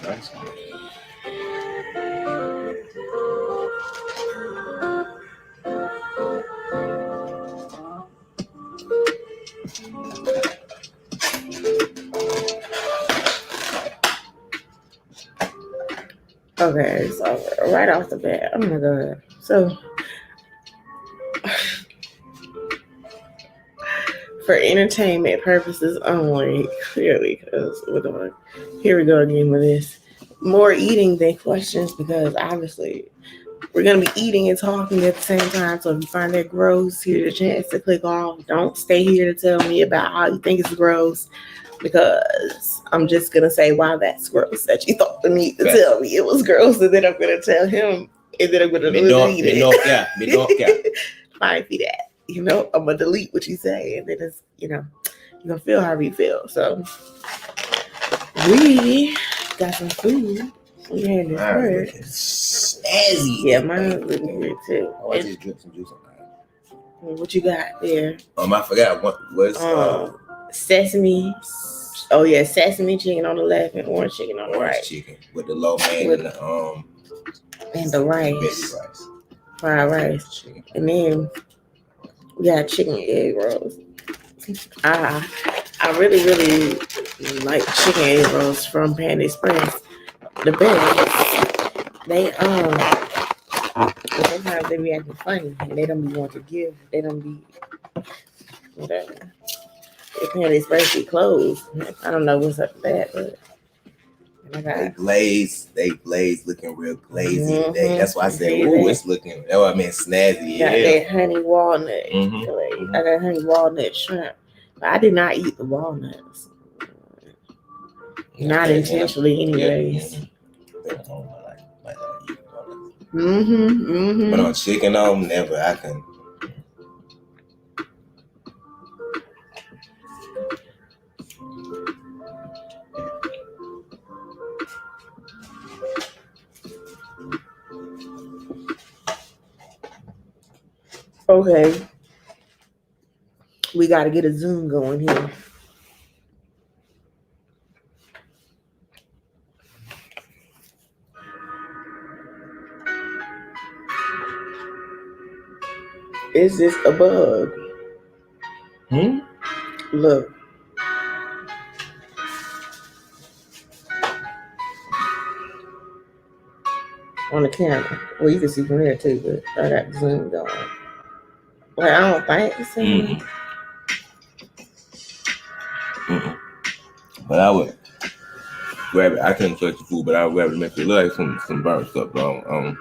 Nice. Okay, so right off the bat, oh my god. So for entertainment purposes only, clearly, because we're doing, here we go again with this. More eating than questions, because obviously we're going to be eating and talking at the same time. So if you find that gross, here's a chance to click off. Don't stay here to tell me about how you think it's gross, because I'm just going to say why that's gross, that you thought the need to tell me it was gross, and then I'm going to tell him, and then I'm going to delete it. Fine for that. I'm going to delete what you say, and then it's, you're going to feel however you feel. So we got some food. We had this bird. Snazzy. Yeah, mine was looking good too. Oh, I just drink some juice on that. What you got there? I forgot what was sesame. Oh yeah, sesame chicken on the left and orange chicken on the right. Chicken with the lo mein and the rice. Fried rice. Chicken. And then we got chicken and egg rolls. I really, really like chicken egg rolls from Panda Express. The best. They sometimes they be acting funny and they don't be wanting to give. They don't be whatever. They Panda Express be closed. I don't know what's up with that, but they glaze looking real glazy today. That's why I said, ooh, it's looking. That's what I meant, snazzy. Got that honey walnut glaze. I got honey walnut shrimp. But I did not eat the walnuts. Not intentionally, anyways. But on chicken, never. I can. Okay. We got to get a Zoom going here. Is this a bug? Look. On the camera. Well, you can see from there too, but I got the Zoom going. Well, I don't think so. But I would grab it. I couldn't touch the food, but I would grab it and make it look like some burnt stuff, bro.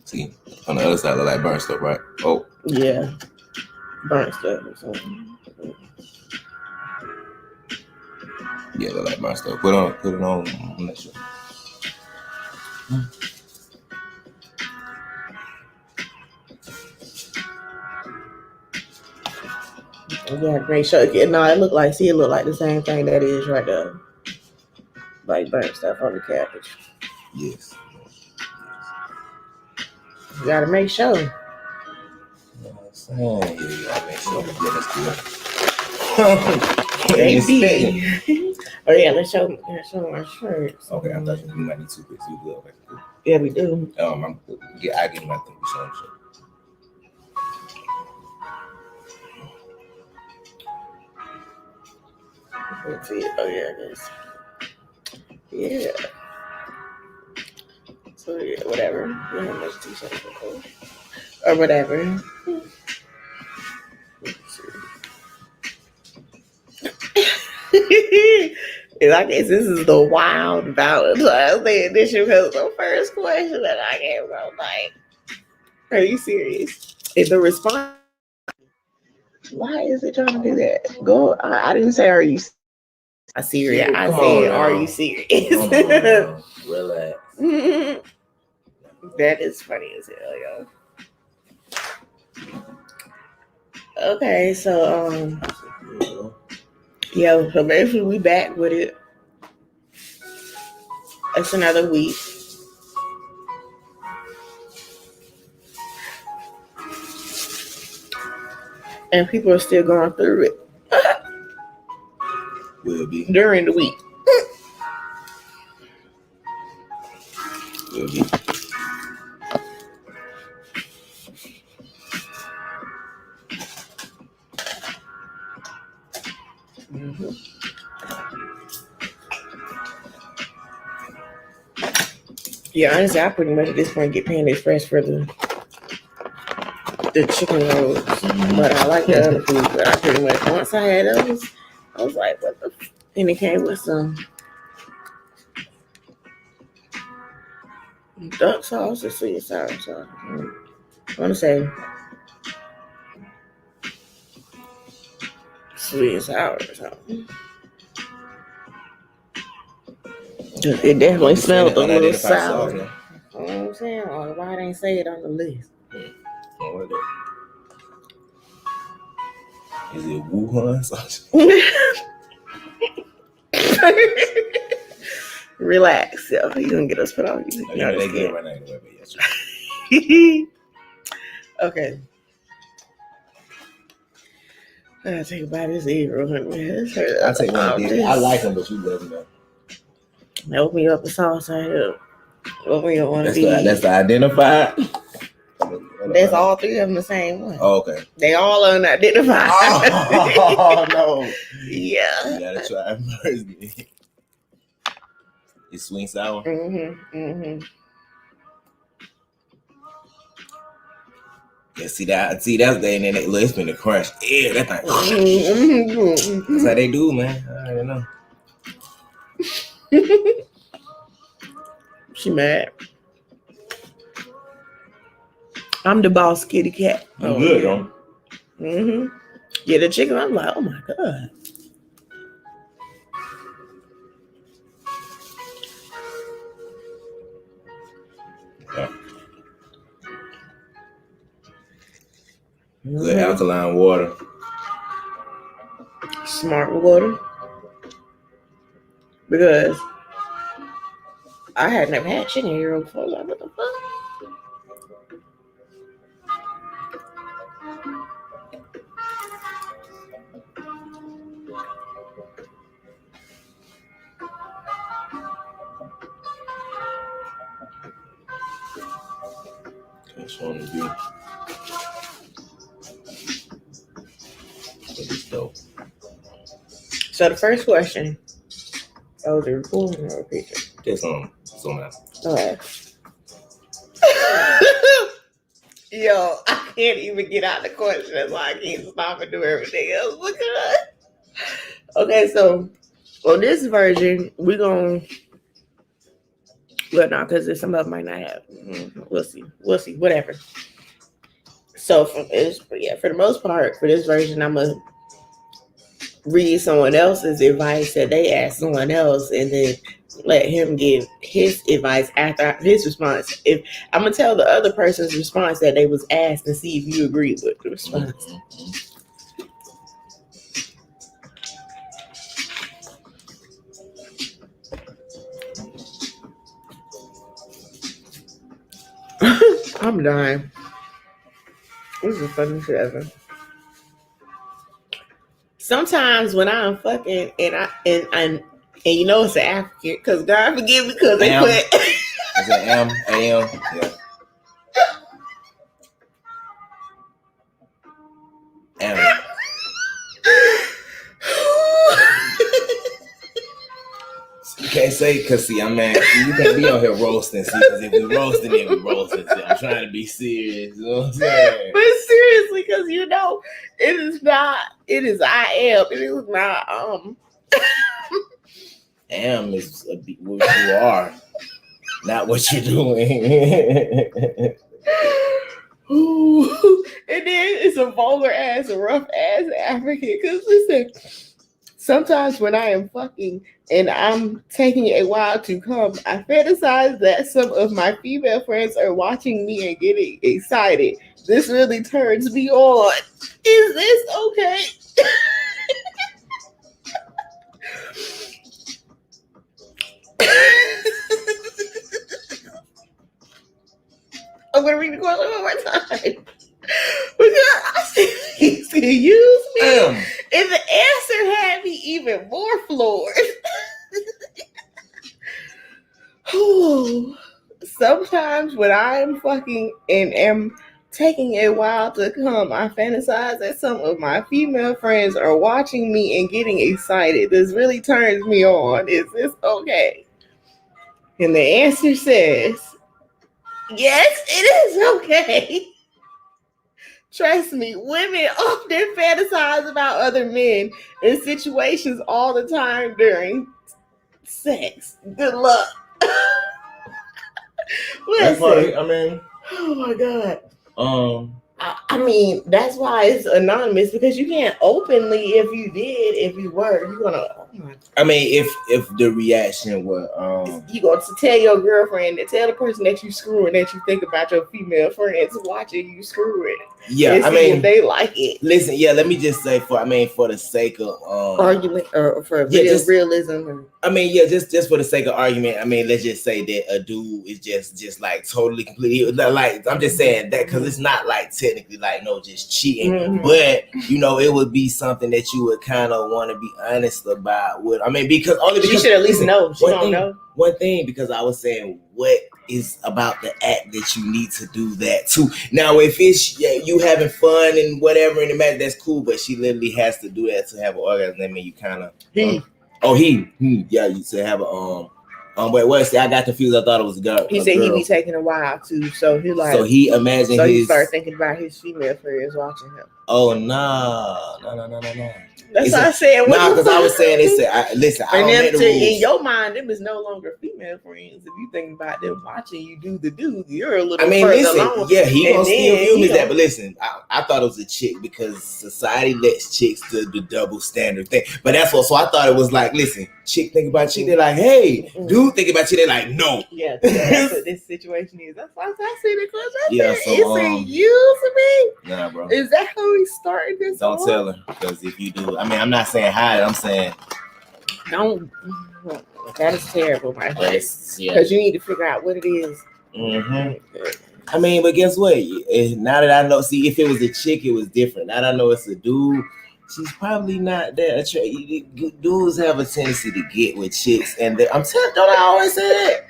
See, on the other side, look like burnt stuff, right? Oh. Yeah. Burnt stuff or something. Yeah, look like burnt stuff. Put it on that shit. Yeah, make sure. No, it look like the same thing that is right there. Like burnt stuff on the cabbage. Yes. You gotta make sure. You know what I'm saying? Yeah, you gotta make sure. Yeah, that's good. Baby. Oh yeah, let's show my shirts. Okay, I thought we might need two pictures. Yeah, we do. I give my thing. Let's see. Oh yeah, it is. Yeah. So yeah, whatever. We have much t-shirts or whatever. And I guess this is the wild Valentine's Day edition, because the first question that I gave, I was like, "Are you serious?" And the response, why is it trying to do that? Go. I didn't say, "Are you serious?" I said, "Are you serious?" Relax. That is funny as hell, yo. Okay, so yeah, so basically we back with it. It's another week. And people are still going through it. Will be During the week. Mm-hmm. Yeah, honestly, I pretty much at this point get Panda Express for the chicken rolls, but I like the other food. But I pretty much once I had those, I was like, what the? And it came with some duck sauce or sweet and sour sauce. I want to say sweet and sour or something. It definitely smelled a little sour. You know what I'm saying? Or why they ain't say it on the list? Is it Wuhan sauce? Relax, yo. You gonna get us put on you. No, they get right now anyway, but yes. Okay. I gotta take a bite of this egg roll, honey. I take one of these. I like them, but you love them. Open me up a sauce right here. Open me up one of these. That's the identified. That's all three of them the same one. Oh, okay. They all unidentified. Oh no. Yeah. You gotta try it first. It's sweet and sour. Mm-hmm. Yeah, see that's the and then it's been the crunch. Yeah, that thing. That's how they do, man. I don't know. She mad. I'm the boss, kitty cat. I'm good, though. Mm-hmm. Yeah, the chicken, I'm like, oh my God. Yeah. Good alkaline water. Smart water. Because I had never had chicken here before. Like, what the fuck? That's what I'm gonna do. It's dope. So the first question. Oh, the recording or a picture? Just on that. Okay. Yo, I can't even get out the question. That's why I can't stop and do everything else. Look at that. Okay, so on this version, we're going to, well, no, because some of them might not have. We'll see. Whatever. So for the most part, for this version, I'm going to read someone else's advice that they asked someone else and then let him give his advice after his response. If I'm gonna tell the other person's response that they was asked and see if you agree with the response. I'm dying. This is the funniest shit ever. Sometimes when I'm fucking and you know it's an African, because God forgive me because they put it's an AM, yeah. AM. You can't say because see, you can't be on here roasting, see, because if we roasting, then we roasting. See, I'm trying to be serious, you know what I'm saying? But seriously, because you know, it is I am. It is not Am is what you are, not what you're doing. And then it's a vulgar ass, a rough ass African. Because listen, sometimes when I am fucking and I'm taking a while to come, I fantasize that some of my female friends are watching me and getting excited. This really turns me on. Is this okay? I'm gonna read the question one more time. Because I see he's gonna use me. Damn. And the answer had me even more floored. Sometimes when I am fucking and am taking a while to come. I fantasize that some of my female friends are watching me and getting excited. This really turns me on. Is this okay? And the answer says, yes, it is okay. Trust me, women often fantasize about other men in situations all the time during sex. Good luck. That's Listen, why, I mean, oh my God. I mean, that's why it's anonymous, because you can't openly, if you were, you're gonna, oh my, I mean, if the reaction were you going to tell your girlfriend, to tell the person that you screwing, that you think about your female friends watching you screwing. yeah, and I see mean, if they like it. Listen, yeah, let me just say for the sake of Argument or for realism. Or, I mean, yeah, just for the sake of argument, I mean, let's just say that a dude is just like totally completely, like, I'm just saying that because it's not like technically like no just cheating, but you know, it would be something that you would kind of want to be honest about. With, I mean, because she should at least know. She don't know. One thing, because I was saying, what is about the act that you need to do that too? Now, if it's you having fun and whatever in the match, that's cool. But she literally has to do that to have an orgasm. I mean, you kind of yeah, you should have a wait, what? See, I got confused. I thought it was a girl. He said he'd be taking a while too, so he like. So he imagined. So he started thinking about his female friends watching him. Oh no. That's what I said. No, because I was saying they said, listen, I don't make the rules. In your mind, them is no longer female friends. If you think about them watching you do the do, you're a little. I mean, listen, along. Yeah, he gonna still view me that, but listen, I thought it was a chick because society lets chicks do the double standard thing. But that's what. So I thought it was like, listen, chick think about chick, they're like, hey, dude think about you, they're like, no. Yeah, that's what this situation is. That's why I see the question. Yeah, so it's you to me. Nah, bro. Is that how we started this? Don't tell her, because if you do, I mean, I'm not saying hide. I'm saying don't. That is terrible, my friend. Because you need to figure out what it is. I mean, but guess what? Now that I know, see, if it was a chick, it was different. Now that I know it's a dude, she's probably not that. Dudes have a tendency to get with chicks, and I'm telling. Don't I always say that?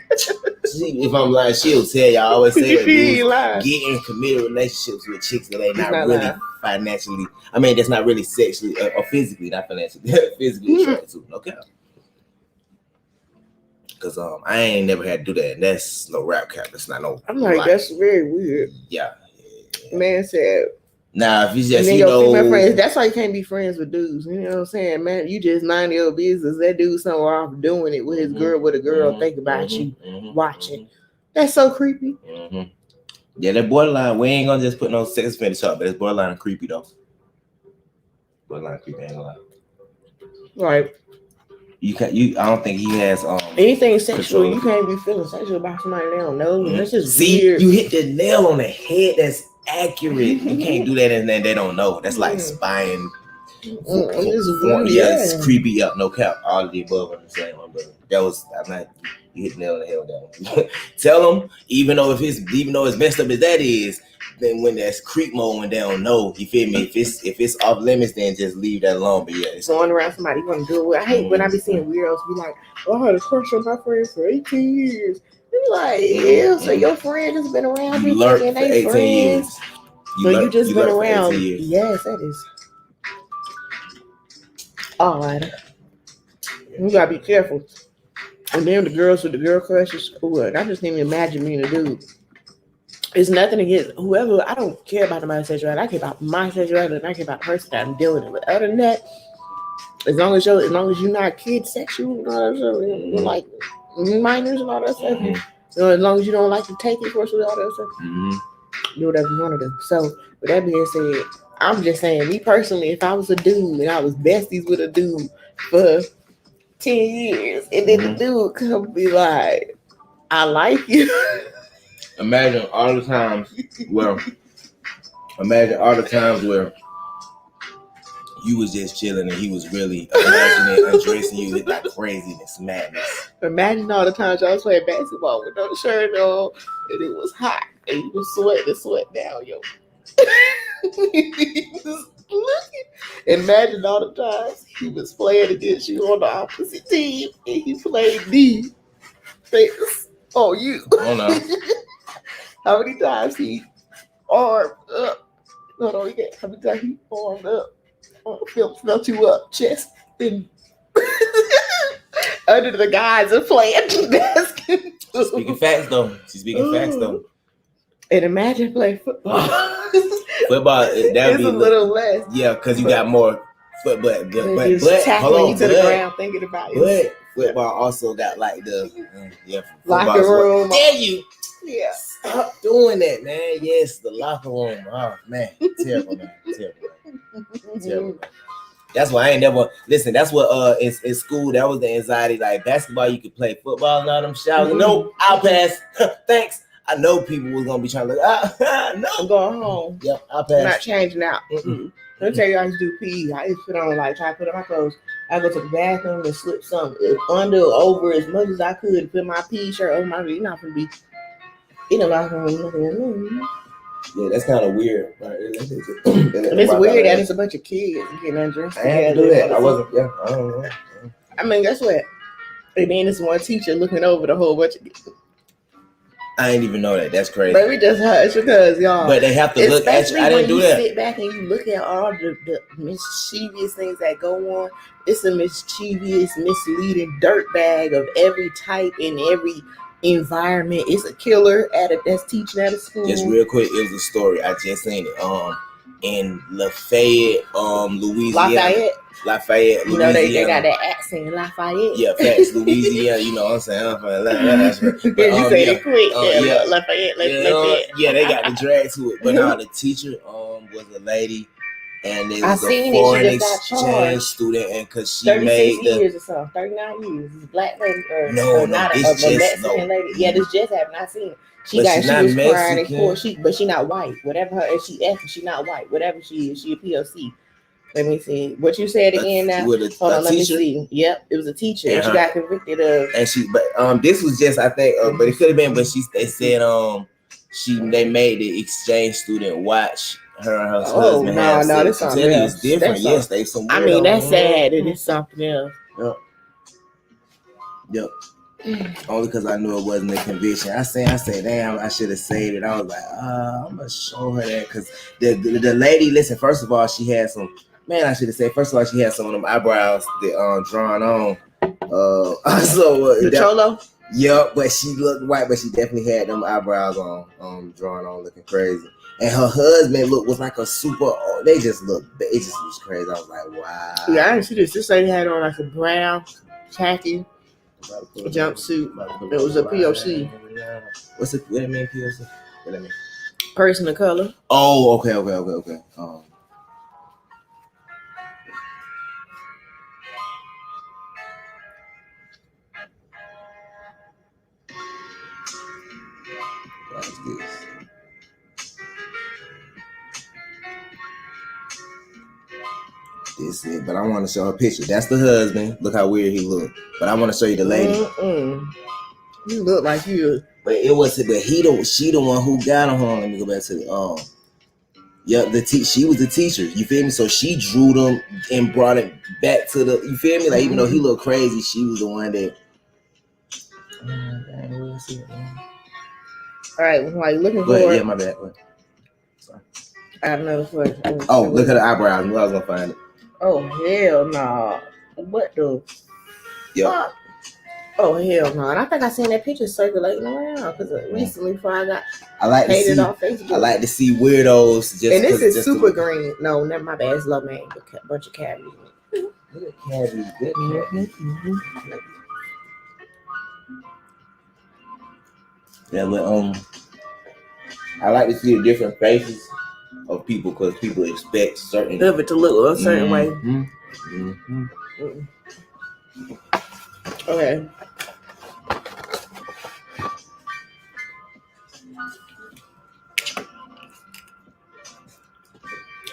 If I'm lying, she'll tell you. I always say that dudes get in committed relationships with chicks that ain't not really financially. I mean, that's not really sexually or physically, not financially, physically attracted to. Okay. Because I ain't never had to do that. And that's no rap cap. That's not no. I'm like, that's very weird. Yeah. Man said. Nah, if you just, and then your female friends, that's why you can't be friends with dudes. You know what I'm saying, man? You just mind your business. That dude somewhere off doing it with his girl, with a girl think about you watching. That's so creepy. Yeah, that borderline. We ain't gonna just put no sex fetish up, but it's borderline creepy though. Borderline creepy, ain't gonna lie. Right. I don't think he has anything sexual. Control. You can't be feeling sexual about somebody they don't know. That's just weird. You hit the nail on the head. That's accurate. You can't do that and then they don't know. That's like spying. It's creepy up, no cap. All of the above on the same one, brother. That was you hit the nail on the head with that one. Tell them, even though as messed up as that is, then when that's creep mode when they don't know, you feel me? If it's off limits, then just leave that alone. But yeah, it's going around somebody want to do it. I hate when I be seeing weirdos be like, oh, I had a crush on my friend for 18 years. You like, yeah, so your friend has been around you for 18 years. So you just been around. Yes, that is. All right. You gotta be careful. And then the girls with the girl crushes, I just didn't even imagine being a dude. It's nothing against whoever. I don't care about my sexuality. I care about my sexuality, and I care about the person that I'm dealing with. But other than that, as long as you're not kid sexual and all that stuff, like minors and all that stuff, as long as you don't like to take it forcefully, all that stuff, do whatever you want to do. So with that being said, I'm just saying, me personally, if I was a dude and I was besties with a dude for 10 years, and then the dude come be like, I like you. Imagine all the times where you was just chilling and he was really imagining undressing you with that craziness, madness. Imagine all the times y'all was playing basketball with no shirt on and it was hot and you was sweating the sweat down, yo. Imagine all the times he was playing against you on the opposite team and he played the face on you. Oh no. How many times he arm up. No, you can't have it arm up. Felt you up, chest and under the guise of playing basketball. Speaking facts though. She's speaking facts though. And imagine playing football. Football, that would be a little less. Yeah, because you got more foot, but tackling you to the ground, thinking about it. But football also got like the locker room. Dare you? Yeah. Stop doing that, man. Yes, the locker room. Oh man, terrible, man. Terrible. That's why I ain't never listen. That's what in school that was the anxiety. Like basketball, you could play football and all them showers. No, I'll pass. Thanks. I know people was gonna be trying to look. No, I'm going home. Yep, I'll pass. I'm not changing out. Let me tell you, I used to do PE. I used to put on try to put on my clothes. I go to the bathroom and slip something under or over as much as I could. Put my PE shirt over my. You're not gonna be in the locker room. Yeah, that's kind of weird. It's weird that it's a bunch of kids getting undressed. I had to do that. I wasn't. Yeah, I don't know. I mean, guess what? And then it's one teacher looking over the whole bunch of kids. I didn't even know that. That's crazy. But we just hush because y'all. But they have to look at you. I didn't do that. Sit back and you look at all the mischievous things that go on. It's a mischievous, misleading dirtbag of every type in every environment. It's a killer that's teaching at a school. Just real quick, it was a story. I just seen it. In Lafayette, Louisiana. Lafayette, you know, they got that accent, Lafayette. Yeah, facts, Louisiana. You know what I'm saying? That's right. But, you said it quick. Lafayette. Yeah, they got the drag to it. But now the teacher was a lady, and it was a foreign exchange student, and because she made 36 years or so, 39 years. This black lady, no, not this a just Mexican lady. Yeah, this just happened. I seen it. She was crying in court. But she not white. Whatever her, if she ethnic, she not white. Whatever she is, she a POC. Let me see. What you said again now? Hold on, let me see. Yep, it was a teacher. And she got convicted of. And this was just, I think, but it could have been. But they said they made the exchange student watch her and her husband. No, that's something else. It's different. Yes, they some. I mean, that's sad. It is something else. Yep. Only because I knew it wasn't a conviction. I said, damn, I should have saved it. I was like, I'm gonna show her that because the lady. Listen, first of all, she had some. Man, I should have said. First of all, she had some of them eyebrows that drawn on. The cholo. Yep, but she looked white, but she definitely had them eyebrows on drawn on, looking crazy. And her husband was like a super. They just looked. It just was crazy. I was like, wow. Yeah, I didn't see this. This lady had on like a brown khaki jumpsuit. It was a POC. What's it? What it mean, POC? What it mean? Person of color. Oh, okay. What's this? This is it, but I want to show her picture. That's the husband. Look how weird he looked. But I want to show you the lady. You look like you. But she the one who got on. Let me go back to the she was the teacher. You feel me? So she drew them and brought it back to the. You feel me? Like even though he looked crazy, she was the one that. All right, while you're looking for it. Yeah, my bad. Sorry. I have another question. Oh, look at the eyebrows. I knew I was gonna find it. Oh hell no! Nah. What the? Yeah. Oh hell no! And I think I seen that picture circulating around because recently before I like to see off Facebook. I like to see weirdos. And this is super green. No, never my bad. It's low man. A bunch of cavities. Look at cavities. Good cavities. Yeah, but I like to see the different faces of people because people expect certain of it to look a certain way. Okay.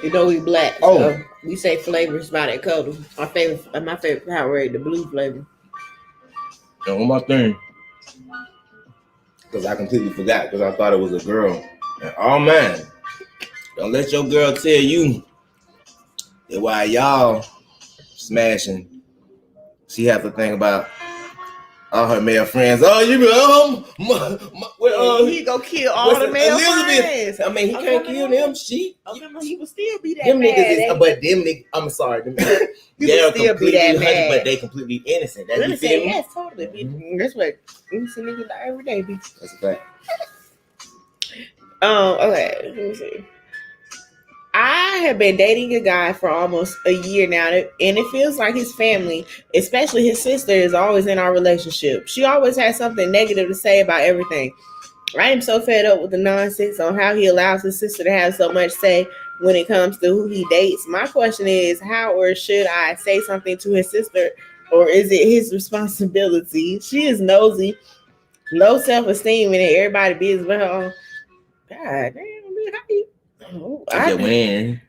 You know we black. So we say flavors by that color. My favorite Powerade, the blue flavor. And one more thing. Because I completely forgot because I thought it was a girl. And oh man, don't let your girl tell you that while y'all smashing, she have to think about All her male friends. Oh, you be he go kill all the male friends. I mean, he can't kill them. He would still be that them mad. Niggas but them niggas. I'm sorry, them niggas. They're completely mad, but they completely innocent. That's you feel me? Yes, totally. Mm-hmm. That's what innocent niggas die every day. That's a fact. Okay. Let me see. I have been dating a guy for almost a year now, and it feels like his family, especially his sister, is always in our relationship. She always has something negative to say about everything. I am so fed up with the nonsense on how he allows his sister to have so much say when it comes to who he dates. My question is, how or should I say something to his sister, or is it his responsibility? She is nosy, low self-esteem, and everybody business with her own. God damn, man, how you... I win.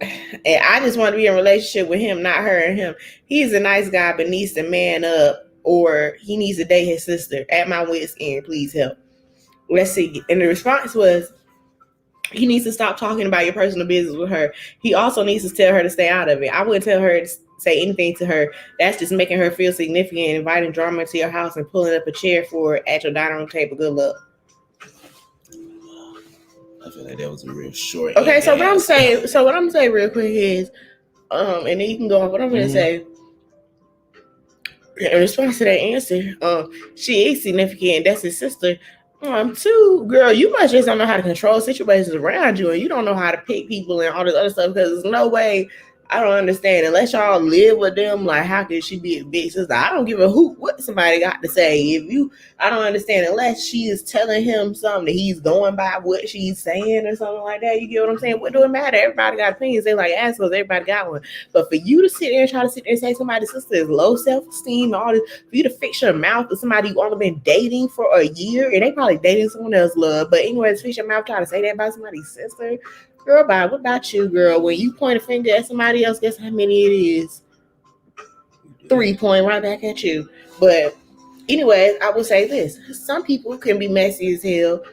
And I just want to be in a relationship with him, not her and him. He's a nice guy, but needs to man up, or he needs to date his sister. At my wit's end, please help. Let's see. And the response was, he needs to stop talking about your personal business with her. He also needs to tell her to stay out of it. I wouldn't tell her to say anything to her. That's just making her feel significant, inviting drama into your house and pulling up a chair for her at your dining room table. Good luck. I feel like that was a real short. Okay, so what I'm saying real quick is, and then you can go on what I'm gonna say. In response to that answer, she is significant. That's his sister. Two, girl, you must just don't know how to control situations around you, and you don't know how to pick people and all this other stuff. Because there's no way. I don't understand. Unless y'all live with them, like, how could she be a big sister? I don't give a hoot what somebody got to say. I don't understand. Unless she is telling him something that he's going by what she's saying or something like that. You get what I'm saying? What do it matter? Everybody got opinions. They like assholes. Everybody got one. But for you to sit there and try to sit there and say somebody's sister is low self-esteem, all this, for you to fix your mouth with somebody you only been dating for a year, and they probably dating someone else, love. But anyways, fix your mouth, try to say that about somebody's sister. Girl, what about you, girl? When you point a finger at somebody else, guess how many it is? 3 pointing right back at you. But anyways, I will say this. Some people can be messy as hell.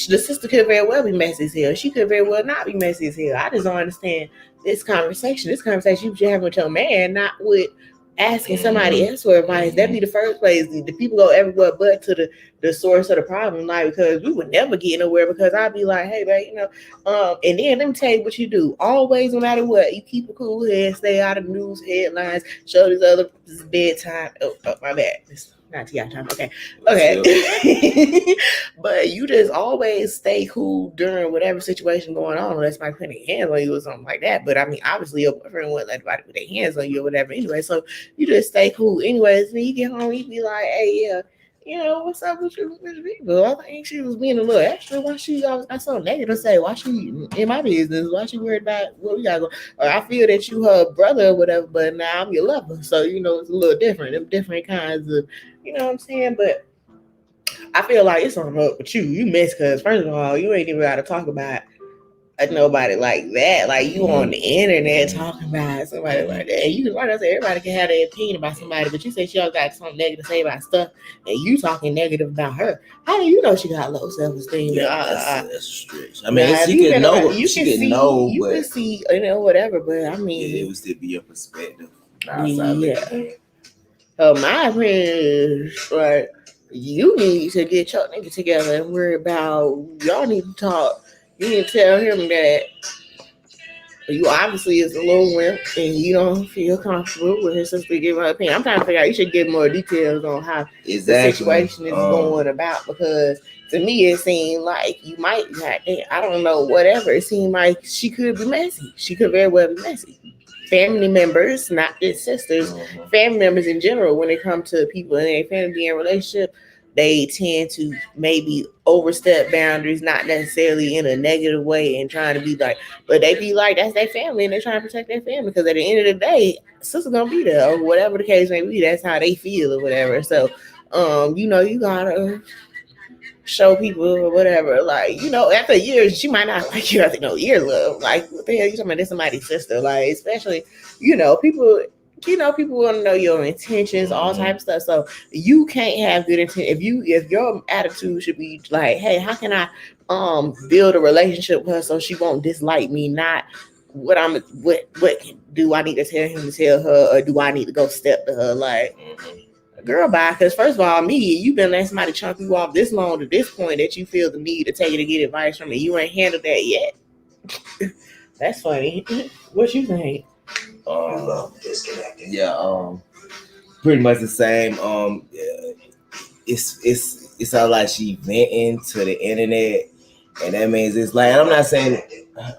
The sister could very well be messy as hell. She could very well not be messy as hell. I just don't understand this conversation. This conversation you should have with your man, not with asking somebody else for advice. That'd be the first place. The people go everywhere but to the source of the problem, like, because we would never get nowhere, because I'd be like, hey, babe, and then let me tell you what you do. Always, no matter what, you keep a cool head, stay out of news headlines, show these other bedtime. Oh, my bad. It's not TI time. Okay. But you just always stay cool during whatever situation going on, unless somebody putting their hands on you or something like that. But I mean, obviously your boyfriend wouldn't let anybody put their hands on you or whatever anyway. So you just stay cool. Anyways, when you get home, you be like, hey, yeah, what's up with you people? I think she was being a little extra. Why she always got so negative to say? Why she in my business? Why she worried about what we got going? Or I feel that you her brother or whatever, but now I'm your lover. So, it's a little different. Them different kinds of, you know what I'm saying? But I feel like it's on up with you. You miss, because first of all, you ain't even got to talk about nobody like that. Like, you on the internet talking about somebody like that. And like I said, everybody can have their opinion about somebody, but you say she always got something negative to say about stuff, and you talking negative about her. How do you know she got low self-esteem? Yeah, that's a stretch. I mean, she can know. You can see, whatever. But I mean, it would still be your perspective. Yeah. So my opinion is, like, you need to get your nigga together and worry about, y'all need to talk. You need to tell him that you obviously is a little wimp and you don't feel comfortable with his sister giving her opinion. I'm trying to figure out, you should get more details on how the situation is going about, because to me it seemed like you might not, I don't know, whatever. It seemed like she could be messy. She could very well be messy. Family members, not just sisters, family members in general, when it comes to people in a family being in a relationship, they tend to maybe overstep boundaries, not necessarily in a negative way and trying to be like, but they be like, that's their family and they're trying to protect their family, because at the end of the day, sister's gonna be there, or whatever the case may be. That's how they feel or whatever. So, you gotta show people or whatever, like, after years, she might not like you after no year, love. Like, what the hell you talking about? This somebody's sister, like, especially, people. People want to know your intentions, all types of stuff. So you can't have good intent if your attitude should be like, hey, how can I build a relationship with her so she won't dislike me? Not what do I need to tell him to tell her, or do I need to go step to her? Like, Girl, bye. Because first of all, you've been letting somebody chunk you off this long to this point that you feel the need to take it to get advice from me. You ain't handled that yet. That's funny. What you think? Yeah, pretty much the same. It sounds like she venting to the internet, and that means it's like I'm not saying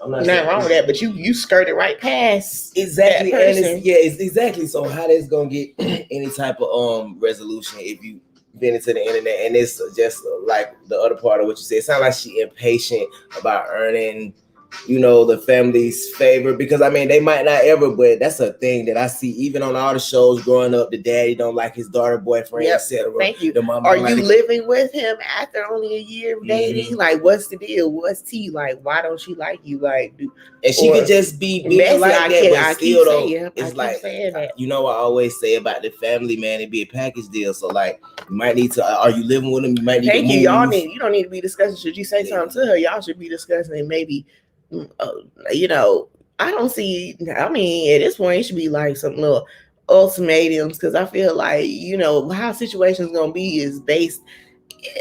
nothing wrong with that, but you skirted right past exactly, that and person. it's exactly. So how that's gonna get any type of resolution if you vent into the internet? And it's just like the other part of what you said. It sounds like she impatient about earning, the family's favor, because I mean they might not ever, but that's a thing that I see even on all the shows growing up. The daddy don't like his daughter boyfriend, etc. Thank you. The mom Are you living with him after only a year of dating? Mm-hmm. Like, what's the deal? What's tea? Like, why don't she like you? Like, and she could just be being like that, but still though, it's like I always say about the family, man, it be a package deal. So like, you might need to. Are you living with him? You might need to move. You don't need to be discussing. Should you say something to her? Y'all should be discussing maybe. I don't see. I mean, at this point, it should be like some little ultimatums, because I feel like how situations gonna be is based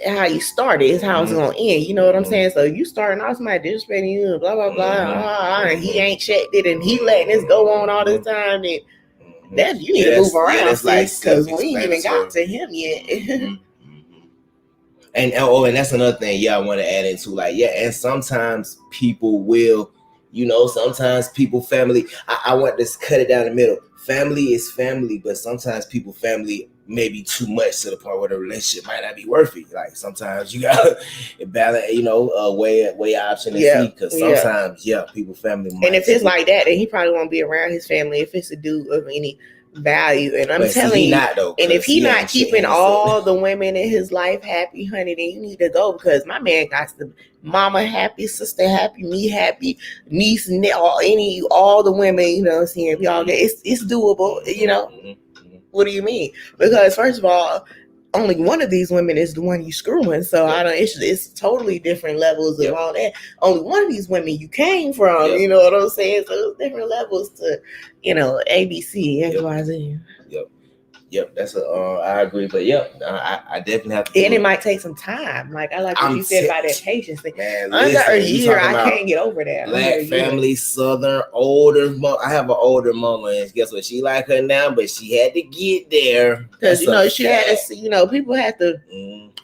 how you started is how it's gonna end. You know what I'm saying? So you starting off somebody disrespecting you, blah blah blah, and he ain't checked it, and he letting this go on all this time, and that you need to move around, because we ain't even got to him yet. And that's another thing, I want to add into, like, and sometimes people will, sometimes people family. I want to cut it down the middle. Family is family, but sometimes people family may be too much to the point where the relationship might not be worth it. Like sometimes you gotta balance, weigh option and see, because sometimes people family. And if it's like that, then he probably won't be around his family if it's a dude of any value. And I'm telling you, not, though, and if he not keeping all the women in his life happy, honey, then you need to go, because my man got the mama happy, sister happy, me happy, niece, all the women, if y'all get it's doable, What do you mean? Because first of all, only one of these women is the one you screwing. So it's totally different levels of all that. Only one of these women you came from, you know what I'm saying? So it's different levels to, ABC, XYZ. Yep, that's I agree, but I definitely have to. And it might take some time. Like I like what you said about that patience thing. Man, under a year, I can't get over that. Black family, Southern, older. I have an older mama, and guess what? She like her now, but she had to get there because she had to see. People have to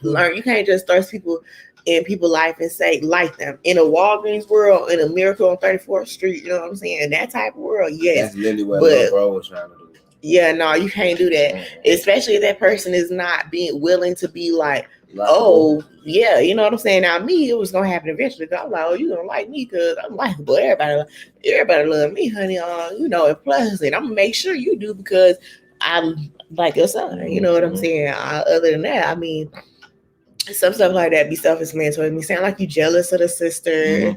learn. You can't just throw people in people's life and say like them in a Walgreens world, in a Miracle on 34th Street. You know what I'm saying? In that type of world, yes. That's literally what my bro was trying to do. Yeah, no, you can't do that. Especially if that person is not being willing to be like, oh, yeah, you know what I'm saying? Now, me, it was going to happen eventually. I'm like, oh, you going to like me because I'm likable. Everybody love me, honey. And plus, and I'm going to make sure you do because I'm like your son. You know what I'm saying? Other than that, I mean, some stuff like that be self-explanatory. Me sound like you jealous of the sister,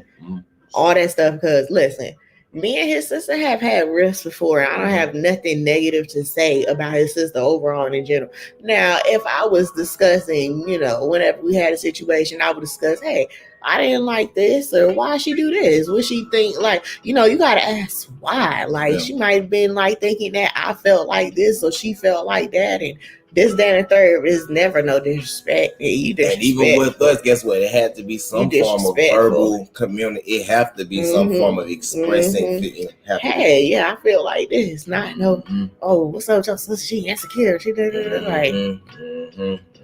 all that stuff. Because, listen, me and his sister have had rifts before. I don't have nothing negative to say about his sister overall and in general. Now, if I was discussing, whenever we had a situation, I would discuss, hey, I didn't like this, or why she do this? What she think? Like, you got to ask why. Like, she might have been like thinking that I felt like this, or she felt like that, and this, that, and third is never no disrespect. And even with us, guess what? It had to be some form of verbal community. It have to be some form of expressing. Hey, I feel like this. Not no. Oh, what's up with your sister? She insecure. She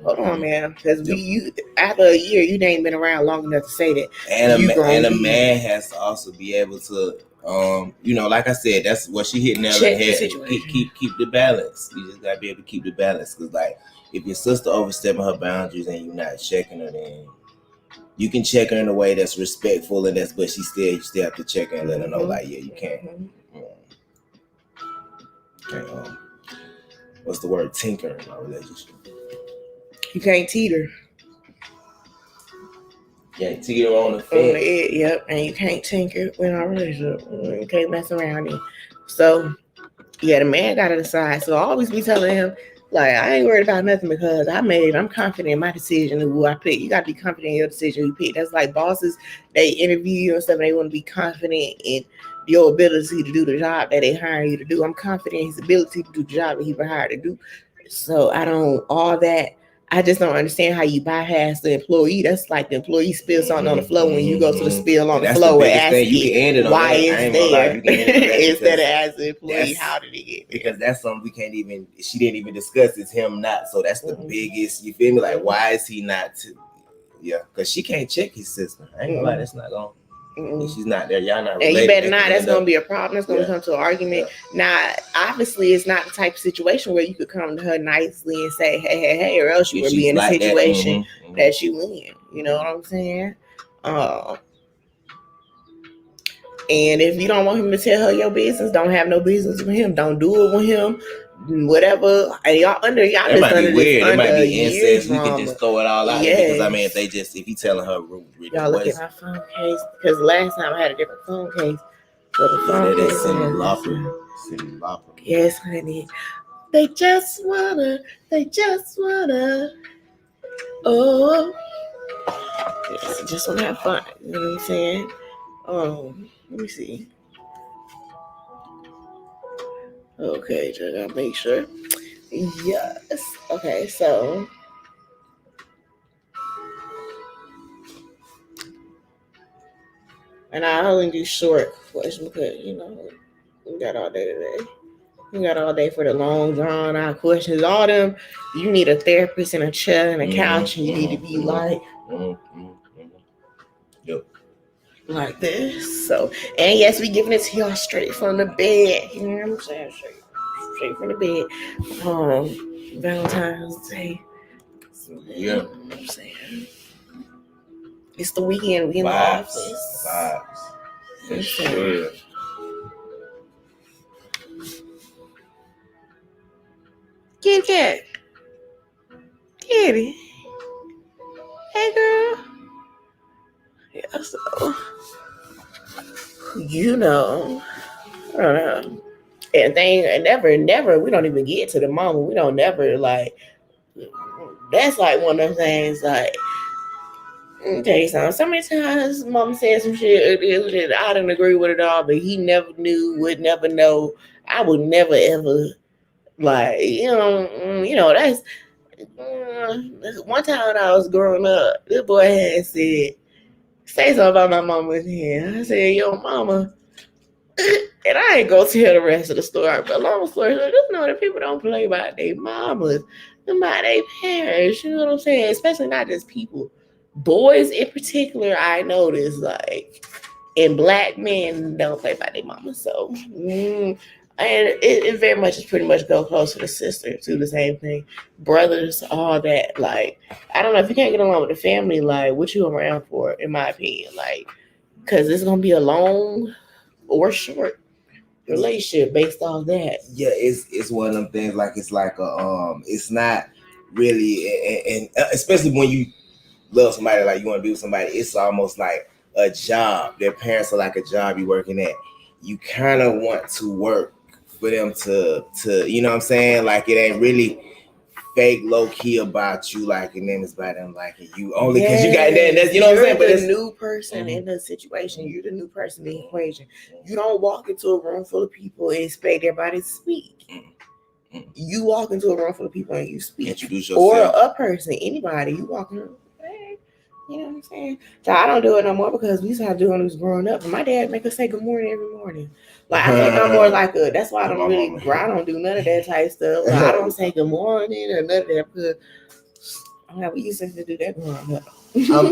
hold on, man. Because you after a year, you ain't been around long enough to say that. And a man has to also be able to. Like I said, that's what she hitting there. Keep the balance. You just gotta be able to keep the balance, because like if your sister overstepping her boundaries and you're not checking her, then you can check her in a way that's respectful, and but you still have to check her and let her know, like, you can't. What's the word? Tinker in my relationship. You can't teeter. Yeah, teeter on the fence. Yep, and you can't tinker in our relationship. You can't mess around it. So, the man got to decide. So I always be telling him, like, I ain't worried about nothing because I'm confident in my decision of who I pick. You got to be confident in your decision you pick. That's like bosses, they interview you and stuff, and they want to be confident in your ability to do the job that they hire you to do. I'm confident in his ability to do the job that he was hired to do. So I just don't understand how you bypass the employee. That's like the employee spills something on the floor when you go to the spill on the floor and ask You can end it on why that. it's there You can end it on that instead of ask the employee how did it get there. Because that's something we can't even. She didn't even discuss. It's him not. So that's the biggest. You feel me? Like why is he not? Yeah, because she can't check his sister. I ain't gonna lie. That's not going. She's not there. Y'all not related. And you better not. That's gonna be a problem. That's gonna come to an argument. Now, obviously, it's not the type of situation where you could come to her nicely and say, "Hey," or else you would be in a situation that you in. You know what I'm saying? And if you don't want him to tell her your business, don't have no business with him. Don't do it with him. Whatever. And y'all it might be weird. It might be incest. We can just throw it all out there because if he telling her, y'all look at my phone case because last time I had a different phone case. So the phone case City Lopper. Yes, honey. They just wanna. Oh, yes, just wanna have fun. You know what I'm saying? Let me see. Okay, I gotta make sure. Yes. Okay, so and I only do short questions because we got all day today. We got all day for the long drawn out questions. All them you need a therapist and a chair and a couch, and you need to be like like this. So, and yes, we giving it to y'all straight from the bed. You know what I'm saying? Straight from the bed. Valentine's Day. So, yeah. You know what I'm saying? It's the weekend. We in the office. Vibes. For sure. Kitty. Kitty. Hey, girl. Yeah, so I don't know. And never, we don't even get to the moment. We don't never like. That's like one of those things. Like, let me tell you something. So many times, Mom said some shit. I didn't agree with it all, but he never knew, would never know. I would never ever like. That's. One time when I was growing up, this boy had said, "Say something about my mama again." I said, "Yo, mama." And I ain't go tell the rest of the story, but long story short, just know that people don't play by their mamas, about their parents. You know what I'm saying? Especially not just people, boys in particular. I noticed and black men don't play by their mamas. So, and it very much is pretty much go close to the sister to the same thing, brothers, all that. Like, I don't know if you can't get along with the family. Like, what you around for? In my opinion, because it's gonna be a long or short relationship based off that. Yeah, it's one of them things. It's not really, and especially when you love somebody, like you want to be with somebody, it's almost like a job. Their parents are like a job you're working at. You kind of want to work for them to you know what I'm saying? Like it ain't really fake low key about you, and then it's about them liking you only because you got that. That's, you know what I'm saying? But the new person in the situation, you're the new person in the equation. You don't walk into a room full of people and expect everybody to speak. You walk into a room full of people and you speak. Introduce yourself. Or a person, anybody. You walk in. Hey, you know what I'm saying? So I don't do it no more because we used to have to do it when we was growing up. And my dad make us say good morning every morning. Like I think I'm more like that's why I don't do none of that type stuff. Like, I don't say good morning or none of that because we used to do that growing up.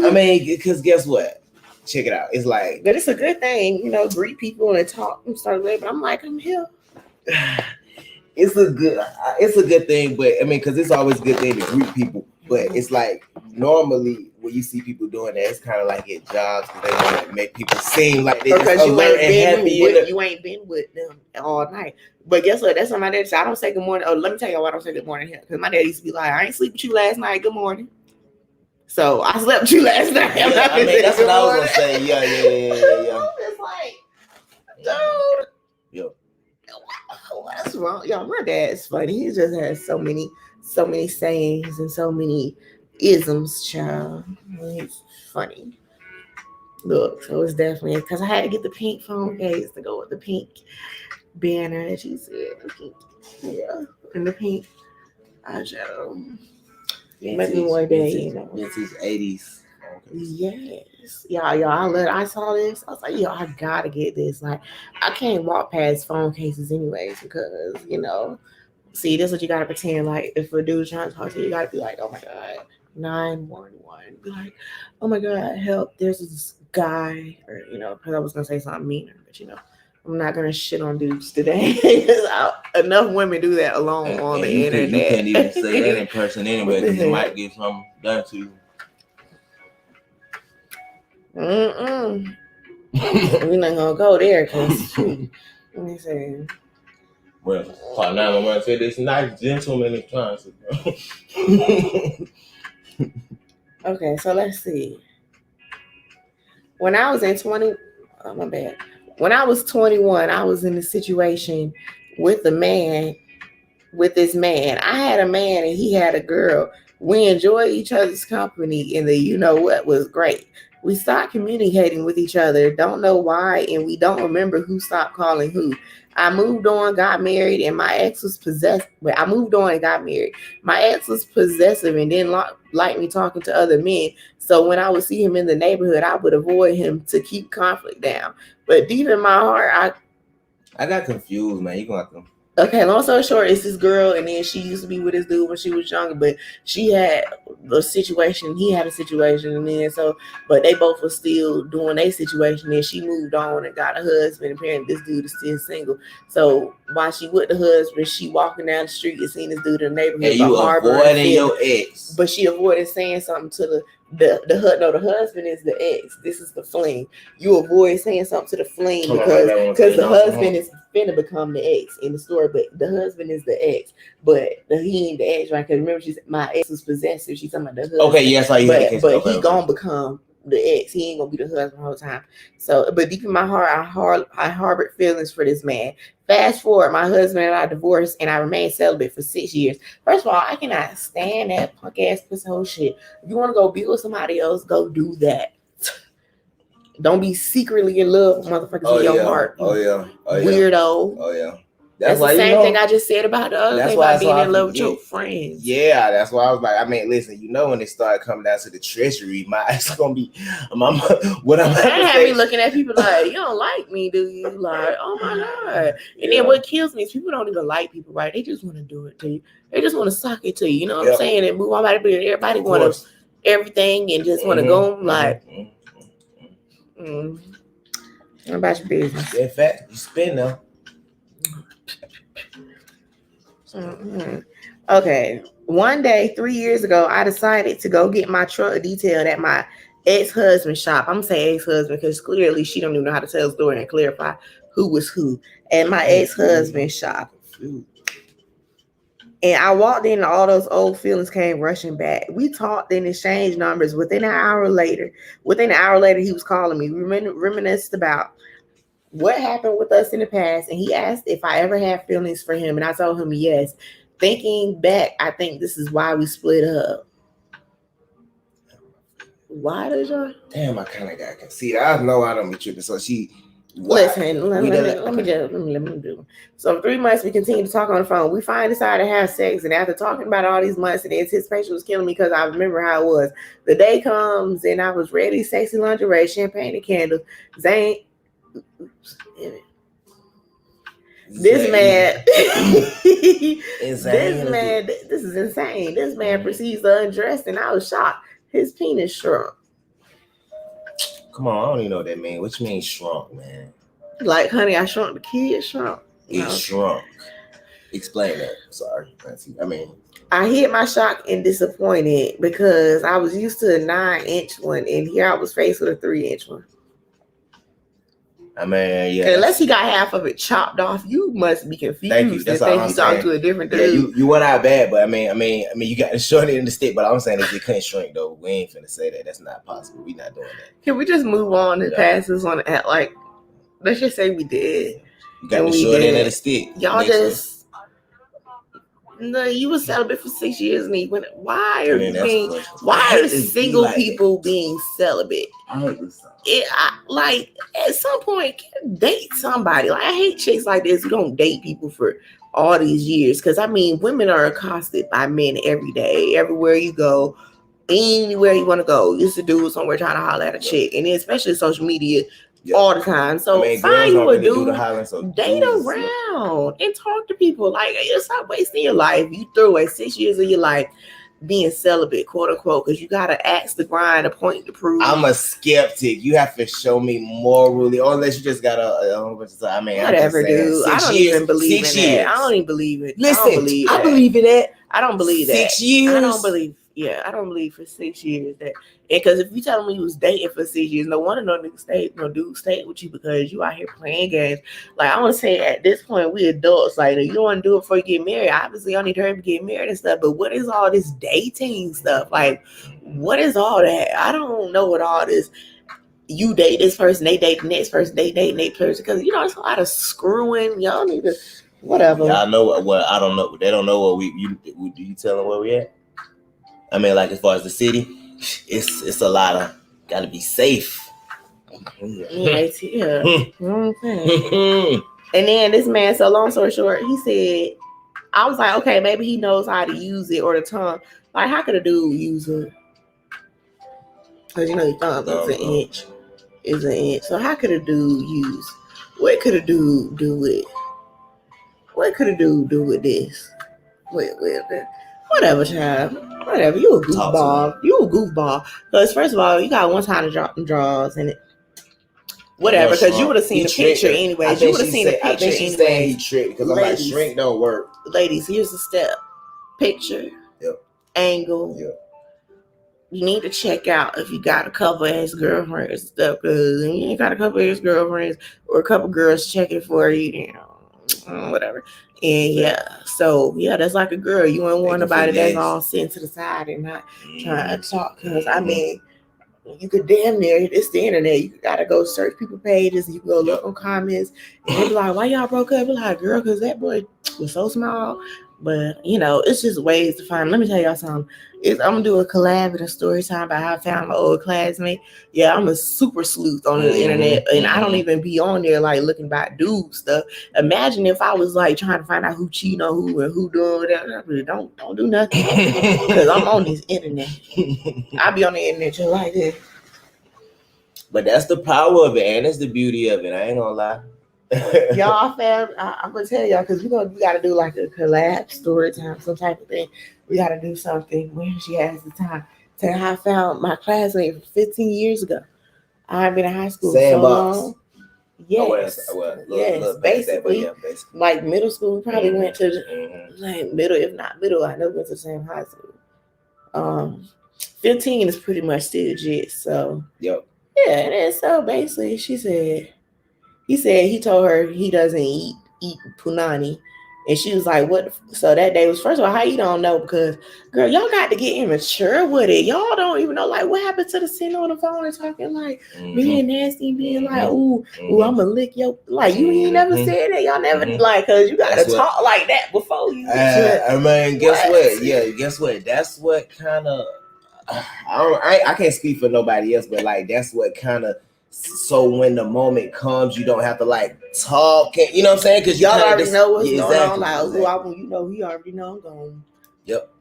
I mean, because guess what? Check it out. It's like, but it's a good thing, greet people and talk and start with. But I'm like, I'm here. It's a good thing, but I mean, because it's always a good thing to greet people. But it's like normally when you see people doing that, it's kind of like at jobs because they want to make people seem like they just alert and happy. You ain't been with them all night. But guess what? That's what my dad said. I don't say good morning. Oh, let me tell you why I don't say good morning here. Because my dad used to be like, I ain't sleep with you last night. Good morning. So I slept with you last night. Yeah, I mean, that's what I was gonna say. Yeah. It's like, dude. Yo. What's wrong? Y'all, my dad's funny. He just has so many sayings and so many isms, child. He's funny. Look, so it's definitely because I had to get the pink phone case to go with the pink banner that you said. Yeah, and the pink eyeshadow. Maybe one day, you know. Vintage 80s. Yes. I saw this. I was like, yo, I gotta get this. Like, I can't walk past phone cases anyways because, you know, see, this is what you gotta pretend like if a dude's trying to talk to you, you gotta be like, oh my God, 911. Be like, oh my God, help. There's this guy, or, you know, because I was gonna say something meaner, but, you know, I'm not gonna shit on dudes today. Enough women do that alone on the internet. You can't even say that in person anyway because it might get something done to you. We're not gonna go there because let me see. Well, call 911 say this nice gentleman is trying to. Okay, so let's see. When I was in 20, oh my bad. When I was 21, I was in a situation with this man. I had a man and he had a girl. We enjoyed each other's company, and the you know what was great. We stopped communicating with each other. Don't know why, and we don't remember who stopped calling who. I moved on, got married, and my ex was possessed. Well, I moved on and got married. My ex was possessive and didn't like me talking to other men. So when I would see him in the neighborhood, I would avoid him to keep conflict down. But deep in my heart, I got confused, man. You gonna have to. Okay, long story short, it's this girl, and then she used to be with this dude when she was younger, but she had a situation, he had a situation, and then but they both were still doing their situation, and she moved on and got a husband. Apparently, this dude is still single. So while she with the husband, she walking down the street and seeing this dude in the neighborhood. And you avoiding your ex, but she avoided saying something to the husband is the ex. This is the fling. You avoid saying something to the fling because the husband is finna become the ex in the story, but the husband is the ex, but he ain't the ex, right? Because remember, my ex was possessive. She's talking about the husband. Okay, yes, but he gonna become the ex. He ain't gonna be the husband the whole time. So, but deep in my heart, I harbored feelings for this man. Fast forward, my husband and I divorced, and I remained celibate for 6 years. First of all, I cannot stand that punk ass pussy whole shit. If you want to go be with somebody else, go do that. Don't be secretly in love with motherfuckers in your heart. Weirdo. Oh yeah. That's the same thing I just said about the other thing about being in love with your friends. Yeah, that's why I was like, I mean, listen, you know, when it started coming down to the treasury, it's gonna be what I'm. That had me looking at people like, you don't like me, do you? Like, oh my God. And then what kills me is people don't even like people, right? They just want to do it to you. They just want to suck it to you. You know what I'm saying? And move on. Everybody want to everything and just want to go like. What about your business? In fact, you spend them. Okay. One day, 3 years ago, I decided to go get my truck detailed at my ex-husband's shop. I'm gonna say ex-husband because clearly she don't even know how to tell the story and clarify who was who. At my ex-husband's shop. And I walked in and all those old feelings came rushing back. We talked and exchanged numbers. Within an hour later, he was calling me. We reminisced about what happened with us in the past. And he asked if I ever had feelings for him. And I told him yes. Thinking back, I think this is why we split up. Why did you? Damn, I kind of got conceited. I know I don't be tripping. So she... Listen, let me do. So 3 months we continued to talk on the phone. We finally decided to have sex, and after talking about all these months, and the anticipation was killing me because I remember how it was. The day comes, and I was ready, sexy lingerie, champagne and candles. This man, this is insane. This man proceeds to undress, and I was shocked. His penis shrunk. Come on, I don't even know what that means. What you mean shrunk, man? Like, honey, I shrunk the kid. Shrunk. It shrunk. Explain that. Sorry. I hit my shock and disappointed because I was used to a 9-inch one, and here I was faced with a 3-inch one. I mean, yeah. Unless he got half of it chopped off, you must be confused. Thank you. That's all I'm saying. Talking to a different dude. Yeah, you went out bad, but I mean, you got the short end of the stick. But I'm saying if you couldn't shrink though, we ain't finna say that. That's not possible. We not doing that. Can we just move on and pass this on? Like, let's just say we did. You got the short end of the stick. Y'all just. No, you was celibate for 6 years, and he went. Why are single people being celibate? I hate this stuff. Like at some point, date somebody. Like I hate chicks like this who don't date people for all these years. Because I mean, women are accosted by men every day, everywhere you go, anywhere you want to go. Used to do somewhere trying to holler at a chick, and then especially social media. Yep. All the time. So I mean, find you a really dude, so date around and talk to people. Like, stop wasting your life. You threw away 6 years of your life being celibate, quote unquote, because you gotta ask the grind, a point to prove. I'm a skeptic. You have to show me morally, or unless you just got I mean, whatever, dude. I don't even believe in that. I don't even believe it. Listen, I believe in that. I don't believe that. 6 years. I don't believe. Yeah, I don't believe for 6 years that. Because if you tell me you was dating for 6 years, no wonder no dude stayed with you because you out here playing games. Like, I want to say at this point, we adults. Like, if you don't want to do it before you get married, obviously y'all need to hurry to get married and stuff. But what is all this dating stuff? Like, what is all that? I don't know what all this. You date this person, they date the next person, they date the next person. Because, you know, it's a lot of screwing. Y'all need to, whatever. Y'all know what I don't know. They don't know what you tell them where we at? I mean, like, as far as the city, it's a lot of gotta be safe. Yeah. And then this man, so long story short, he said, I was like, okay, maybe he knows how to use it or the tongue. Like, how could a dude use it? Because you know your thumb is an inch. So how could a dude use? What could a dude do with? What could a dude do with this? Whatever, child. Whatever. You a goofball. Because first of all, you got one time to drop them draws and it. Whatever, because you would have seen the picture anyway. You would have seen the picture anyway. I think she's saying he tricked because I'm like, shrink don't work. Ladies, here's the step: picture, angle. Yep. You need to check out if you got a couple ex-girlfriends and stuff, because you ain't got a couple ex-girlfriends or a couple girls checking for you, you know, whatever. And so that's like a girl. You ain't want nobody that's all sitting to the side and not trying to talk. Because I mean, you could damn near, it's the internet. You gotta go search people's pages and you can go look on comments and they be like, why y'all broke up? Be like, girl, because that boy was so small. But you know, it's just ways to find. Let me tell y'all something. I'm gonna do a collab and a story time about how I found my old classmate. Yeah, I'm a super sleuth on the internet, and I don't even be on there like looking about dude stuff. Imagine if I was like trying to find out who cheating on who and who doing whatever. I really don't do nothing because I'm on this internet. I be on the internet just like this. But that's the power of it, and that's the beauty of it. I ain't gonna lie. Y'all, fam, I'm gonna tell y'all because we gotta do like a collab story time, some type of thing. We gotta do something when she has the time. Tell how I found my classmate 15 years ago. I've been in high school so long. Yes, basically, like middle school. We probably went to like middle, if not middle. I know we went to the same high school. 15 is pretty much still legit. So yeah, and then so basically, he said he told her he doesn't eat punani. And she was like, what? So that day was, first of all, how you don't know? Because, girl, y'all got to get immature with it. Y'all don't even know, like, what happened to the sitting on the phone and talking, like, being nasty, being like, ooh, I'm going to lick your, like, you ain't never said that. Y'all never, like, because you got to talk like that before you. I mean, guess what? Yeah, guess what? That's what kind of, I can't speak for nobody else, but, like, that's what kind of, so when the moment comes, you don't have to like talk. You know what I'm saying? Because y'all already know what's going on. Like, you know, he already know I'm going. Yep.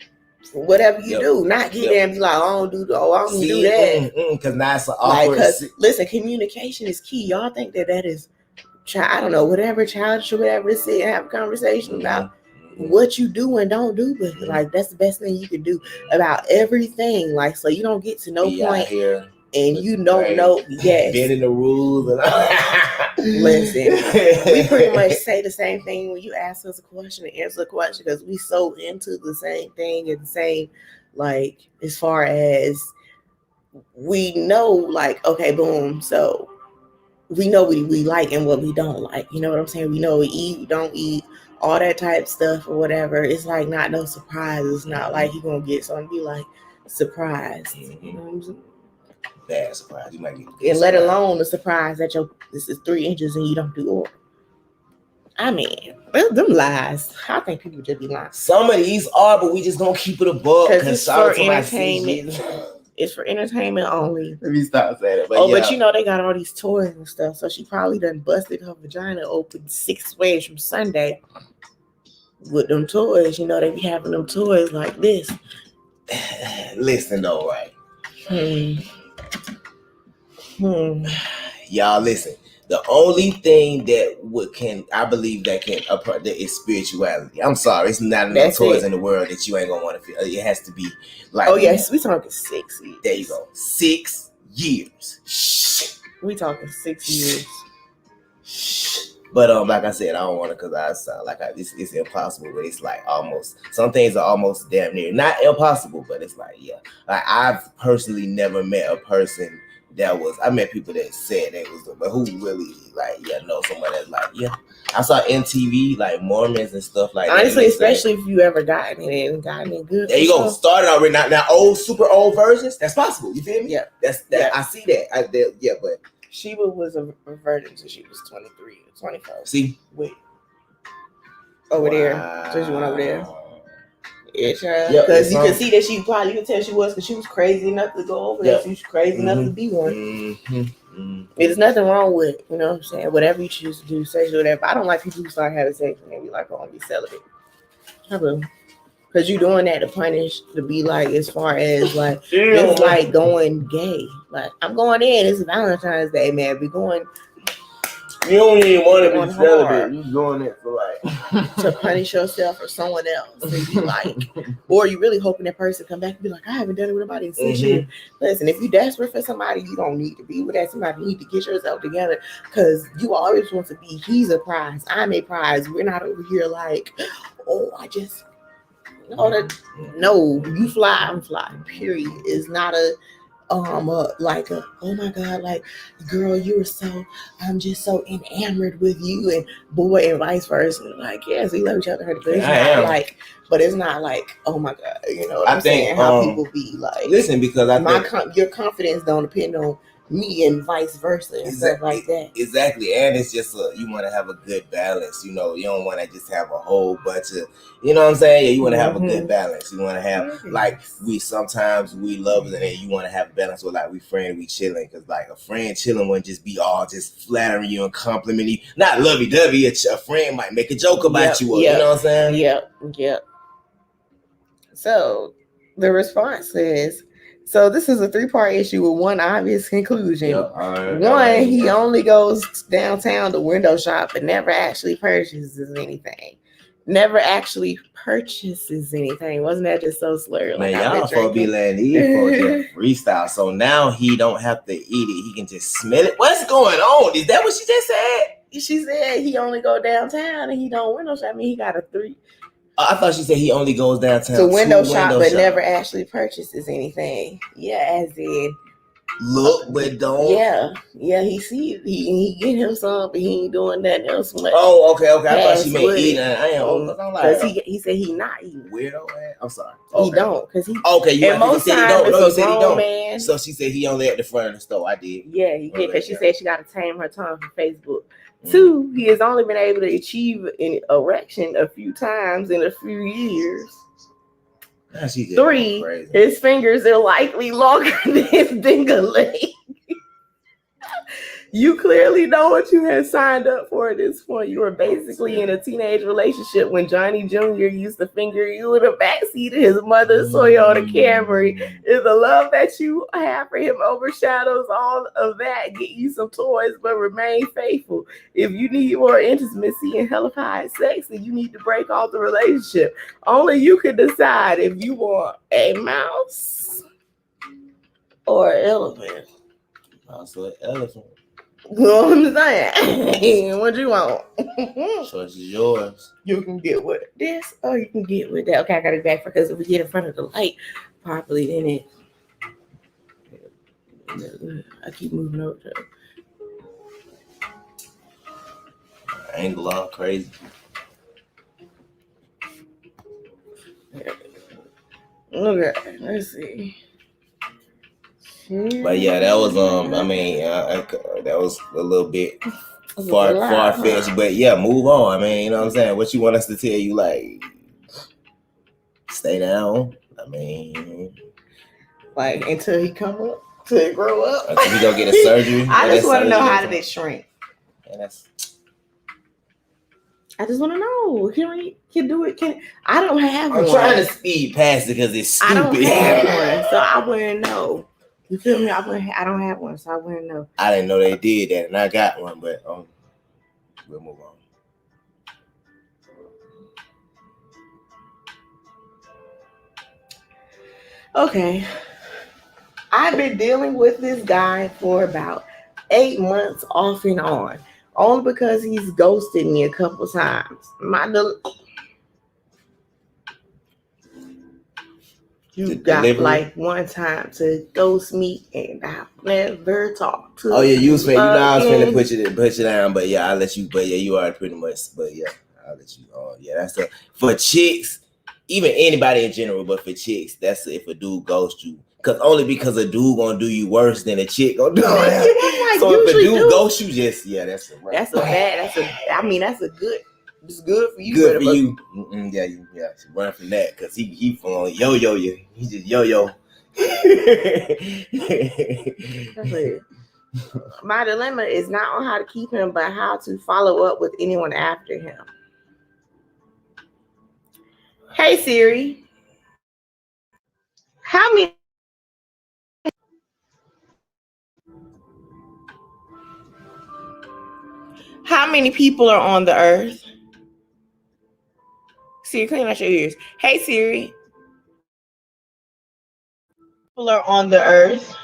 Whatever you do, not get there and be like, I don't do that. Because now it's an awkward. Listen, communication is key. Y'all think that is, I don't know, whatever childish or whatever. Sit and have a conversation about what you do and don't do, but like that's the best thing you can do about everything. Like, so you don't get to no point here. And you don't know, bending the rules. And listen, we pretty much say the same thing when you ask us a question and answer a question because we so into the same thing and the same, like, as far as we know, like, okay, boom. So we know what we like and what we don't like. You know what I'm saying? We know we eat, we don't eat, all that type stuff or whatever. It's like not no surprise. It's not like you're going to get something be like surprised. You know what I'm saying? Bad surprise. You might get and let alone the surprise that this is 3 inches and you don't do oral. I mean, them lies. I think people just be lying. Some of these are, but we just gonna keep it above because it's for entertainment. It's for entertainment only. Let me stop saying it. But you know they got all these toys and stuff, so she probably done busted her vagina open 6 ways from Sunday. with them toys, they be having them toys like this. Listen though, right? Y'all listen. The only thing that I believe that is spirituality. I'm sorry, it's not enough toys in the world that you ain't gonna want to feel. It has to be like. Oh yes, we talking 6 years. There you go, 6 years. We talking 6 years. But like I said, I don't want to because I sound like it's impossible. But it's like almost. Some things are almost damn near not impossible, but it's like Like I've personally never met a person that was. I met people that said they was, but who really know somebody that's like I saw MTV like Mormons and stuff like that. Honestly, especially if you ever gotten it good. There you go. Started already now old, super old versions. That's possible. You feel me? Yeah. That. I see that. But Sheba was a virgin until she was 23 or 24. See? Wait. Over there. So she went over there. Yeah, child. Because you can see that you can tell she was, because she was crazy enough to go over there. She was crazy enough to be one. There's nothing wrong with, you know what I'm saying? Whatever you choose to do, sexual, whatever. I don't like people who start having sex and they be like, I want to be celibate. I do. Because you're doing that to punish, to be like, as far as like, it's like going gay. Like, I'm going in, it's Valentine's Day, man. Be going. You don't even want to be celibate. You're doing it for like. To punish yourself or someone else. And be like, or you really hoping that person come back and be like, I haven't done it with nobody in 6 years. Listen, if you're desperate for somebody, you don't need to be with that somebody. You need to get yourself together, because you always want to be, he's a prize, I'm a prize. We're not over here like, oh, I just. No, you fly, I'm fly. Period. It's not like a oh my god, like girl, I'm just so enamored with you, and boy, and vice versa. Like yes, we love each other, but it's not like, but it's not like oh my god, you know what I'm saying? How people be like, listen, because your confidence don't depend on me and vice versa and stuff like that. Exactly. And it's just you want to have a good balance, you don't want to just have a whole bunch of, you know what I'm saying? You want to have a good balance. You want to have like sometimes we love it, and you want to have a balance with like we chilling, because like a friend chilling wouldn't just be all just flattering you and complimenting you, not lovey-dovey. A friend might make a joke about you, you know what I'm saying? Yep. So the response is, so this is a 3-part issue with one obvious conclusion. One, he only goes downtown to window shop and never actually purchases anything. Wasn't that just so slurred? Man, y'all folks be letting these folks freestyle. So now he don't have to eat it. He can just smell it. What's going on? Is that what she just said? She said he only go downtown and he don't window shop. I mean, he got a 3. I thought she said he only goes downtown to window shop, but never actually purchases anything. Yeah, as in look, but don't. Yeah. He see he get him some, but he ain't doing nothing else. Oh, okay. I thought she meant eating. I am because he said he not eating. Weirdo ass. I'm sorry. He don't, because he. Okay, you and most times he said he don't. Man. So she said he only at the front of the store. I did. Yeah, he did, because she said she got to tame her tongue from Facebook. 2, he has only been able to achieve an erection a few times in a few years. 3, his fingers are likely longer than his finger leg. You clearly know what you had signed up for at this point. You were basically in a teenage relationship when Johnny Jr. used to finger you in the backseat of his mother's Toyota Camry. If the love that you have for him overshadows all of that, get you some toys, but remain faithful. If you need more intimacy and hellified sex, then you need to break off the relationship. Only you can decide if you want a mouse or an elephant. Also an elephant. You know what I'm saying? What you want? Choice is yours. You can get with this or you can get with that. Okay, I got it back, because if we get in front of the light properly, then I keep moving over to angle all crazy. Okay, let's see. But yeah, that was that was a little bit far-fetched, but yeah, move on. I mean, you know what I'm saying? What you want us to tell you, like, stay down? I mean, like, until he come up, till he grow up, until he go get a surgery. I just want to know, how did it shrink? And I just want to know. Can do it? I don't have one. I'm trying to speed past it because it's stupid. I don't have one, so I wouldn't know. You feel me? I don't have one, so I wouldn't know. I didn't know they did that, and I got one, but we'll move on. Okay. I've been dealing with this guy for about 8 months off and on. Only because he's ghosted me a couple times. You got delivery? Like one time to ghost me and I never talked to you. Oh yeah, you was finna, I was finna put you down, but yeah, I'll let you. But yeah, you are pretty much. But yeah, I'll let you. Yeah, that's for chicks, even anybody in general, but for chicks, that's if a dude ghosts you. Only because a dude gonna do you worse than a chick gonna do it. So if a dude ghosts you, just that's a good. It's good for you. Good for you. Yeah, run from that because he from yo-yo you. He just yo-yo. My dilemma is not on how to keep him, but how to follow up with anyone after him. Hey Siri, how many people are on the earth? Siri, clean out your ears. Hey Siri, people are on the earth.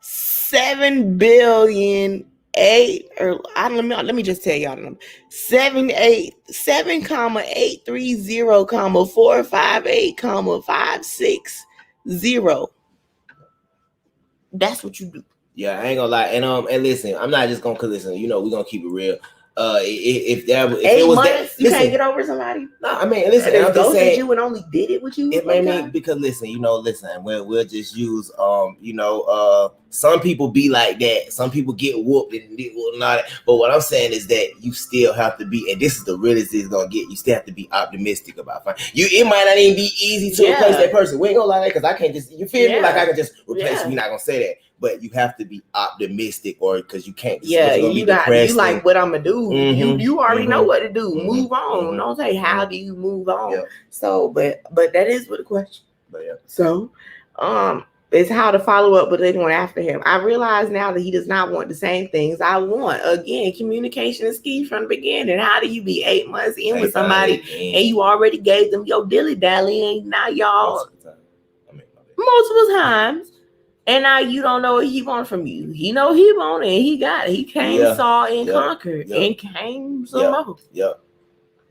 7 billion 8 or I don't know. Let me just tell y'all the number. 7,830,458,560. That's what you do. Yeah, I ain't gonna lie. And listen, I'm not just gonna listen. We're gonna keep it real. If it was months, you can't get over somebody. No, I mean, listen, I'm just saying you and only did it with you. It made me because listen, we'll just use some people be like that. Some people get whooped and not. But what I'm saying is that you still have to be, and this is the realest it's gonna get. You still have to be optimistic about finding. It might not even be easy to replace that person. We ain't gonna lie because I can't just. You feel me? Like I can just replace. We're not gonna say that. But you have to be optimistic, or because you can't. You like what I'm gonna do. Mm-hmm. You already know what to do. Mm-hmm. Move on. Mm-hmm. Don't say how do you move on. Yeah. So, but that is what the question. But yeah. So, it's how to follow up with anyone after him. I realize now that he does not want the same things I want. Again, communication is key from the beginning. How do you be 8 months in with somebody and you already gave them your dilly dally and now y'all multiple times. And now you don't know what he wants from you. He know he want it. He got it. He came, saw, and conquered, and came some more. Yep.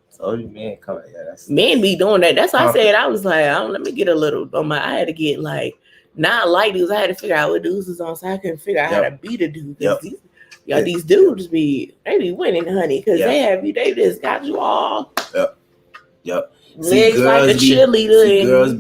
So man, come on, men be doing that. That's why I said I was like, let me get a little on my. I had to get like not like dudes. I had to figure out what dudes was on, so I couldn't figure out how to beat a dude. These dudes they be winning, honey, because they have you. They just got you all. Yep. Legs like a cheerleader. Girls